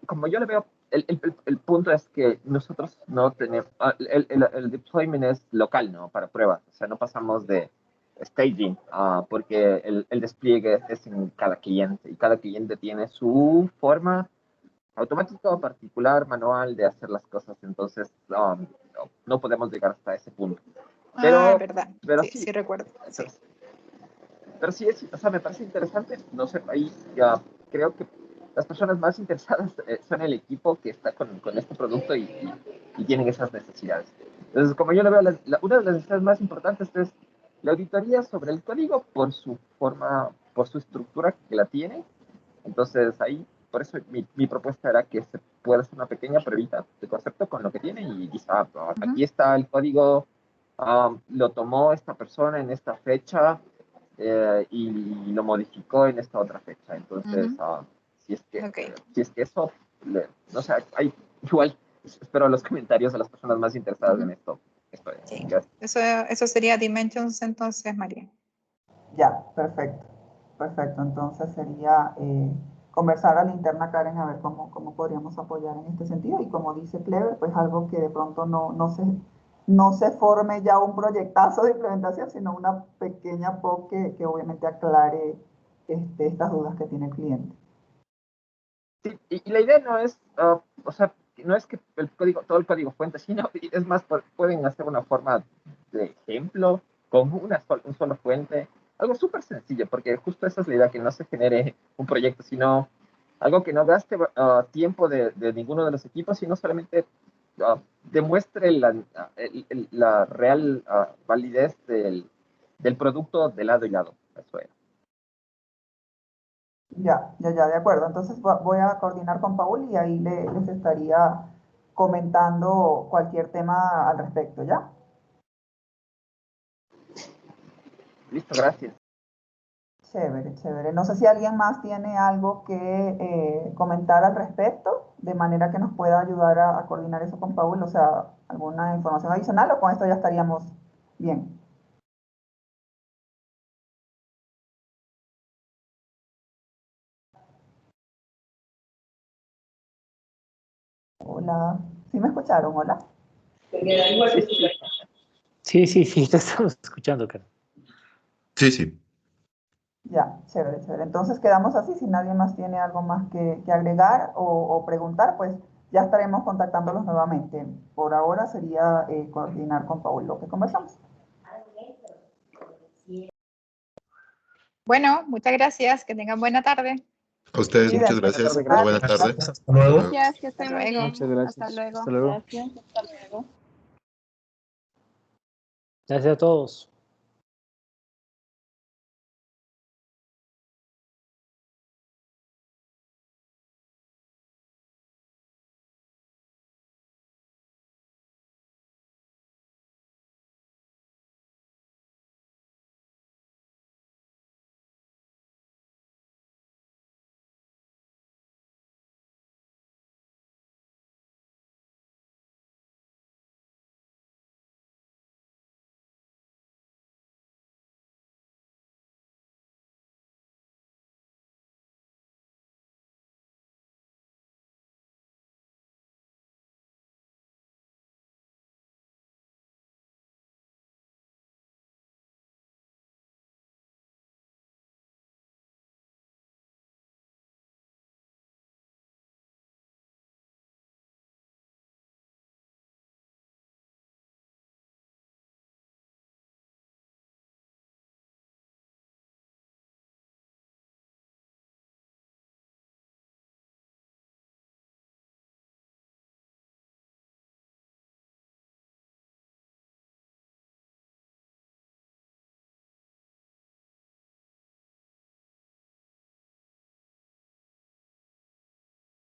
Como yo le veo, el punto es que nosotros no tenemos, el deployment es local, ¿no? Para pruebas, o sea, no pasamos de staging, porque el despliegue es en cada cliente y cada cliente tiene su forma automática, particular, manual de hacer las cosas, entonces no podemos llegar hasta ese punto. Pero, verdad, pero sí, sí recuerdo. Sí. Pero sí, o sea, me parece interesante, no sé, ahí ya creo que las personas más interesadas son el equipo que está con este producto y tienen esas necesidades. Entonces, como yo lo veo, una de las necesidades más importantes es la auditoría sobre el código por su forma, por su estructura que la tiene. Entonces, ahí, por eso mi propuesta era que se pueda hacer una pequeña pruebita de concepto con lo que tiene y dice, aquí está el código, lo tomó esta persona en esta fecha, y lo modificó en esta otra fecha. Entonces, si es que eso, no sé, hay, igual espero los comentarios de las personas más interesadas en esto. Sí. Eso sería Dimensions entonces, María. Ya, perfecto. Perfecto, entonces sería conversar a la interna, Karen, a ver cómo podríamos apoyar en este sentido. Y como dice Clever, pues algo que de pronto no se forme ya un proyectazo de implementación, sino una pequeña POC que obviamente aclare estas dudas que tiene el cliente. Sí, y la idea no es, o sea, no es que todo el código fuente, sino, es más, pueden hacer una forma de ejemplo con un solo fuente, algo súper sencillo, porque justo esa es la idea, que no se genere un proyecto, sino algo que no gaste tiempo de ninguno de los equipos, sino solamente demuestre la real validez del producto de lado y lado. Eso es. Ya, de acuerdo. Entonces voy a coordinar con Paul y ahí les estaría comentando cualquier tema al respecto, ¿ya? Listo, gracias. Chévere, chévere. No sé si alguien más tiene algo que comentar al respecto, de manera que nos pueda ayudar a coordinar eso con Paul, o sea, alguna información adicional, o con esto ya estaríamos bien. Hola, ¿sí me escucharon? Hola. Sí, te estamos escuchando, Karen. Sí. Ya, chévere, chévere. Entonces quedamos así, si nadie más tiene algo más que agregar o preguntar, pues ya estaremos contactándolos nuevamente. Por ahora sería coordinar con Paul lo que conversamos. Bueno, muchas gracias, que tengan buena tarde. A ustedes, Sí, muchas gracias. Una buena tarde. Hasta luego. Gracias, que estén muy bien. Muchas gracias. Hasta luego. Hasta luego. Gracias, hasta luego. Gracias a todos.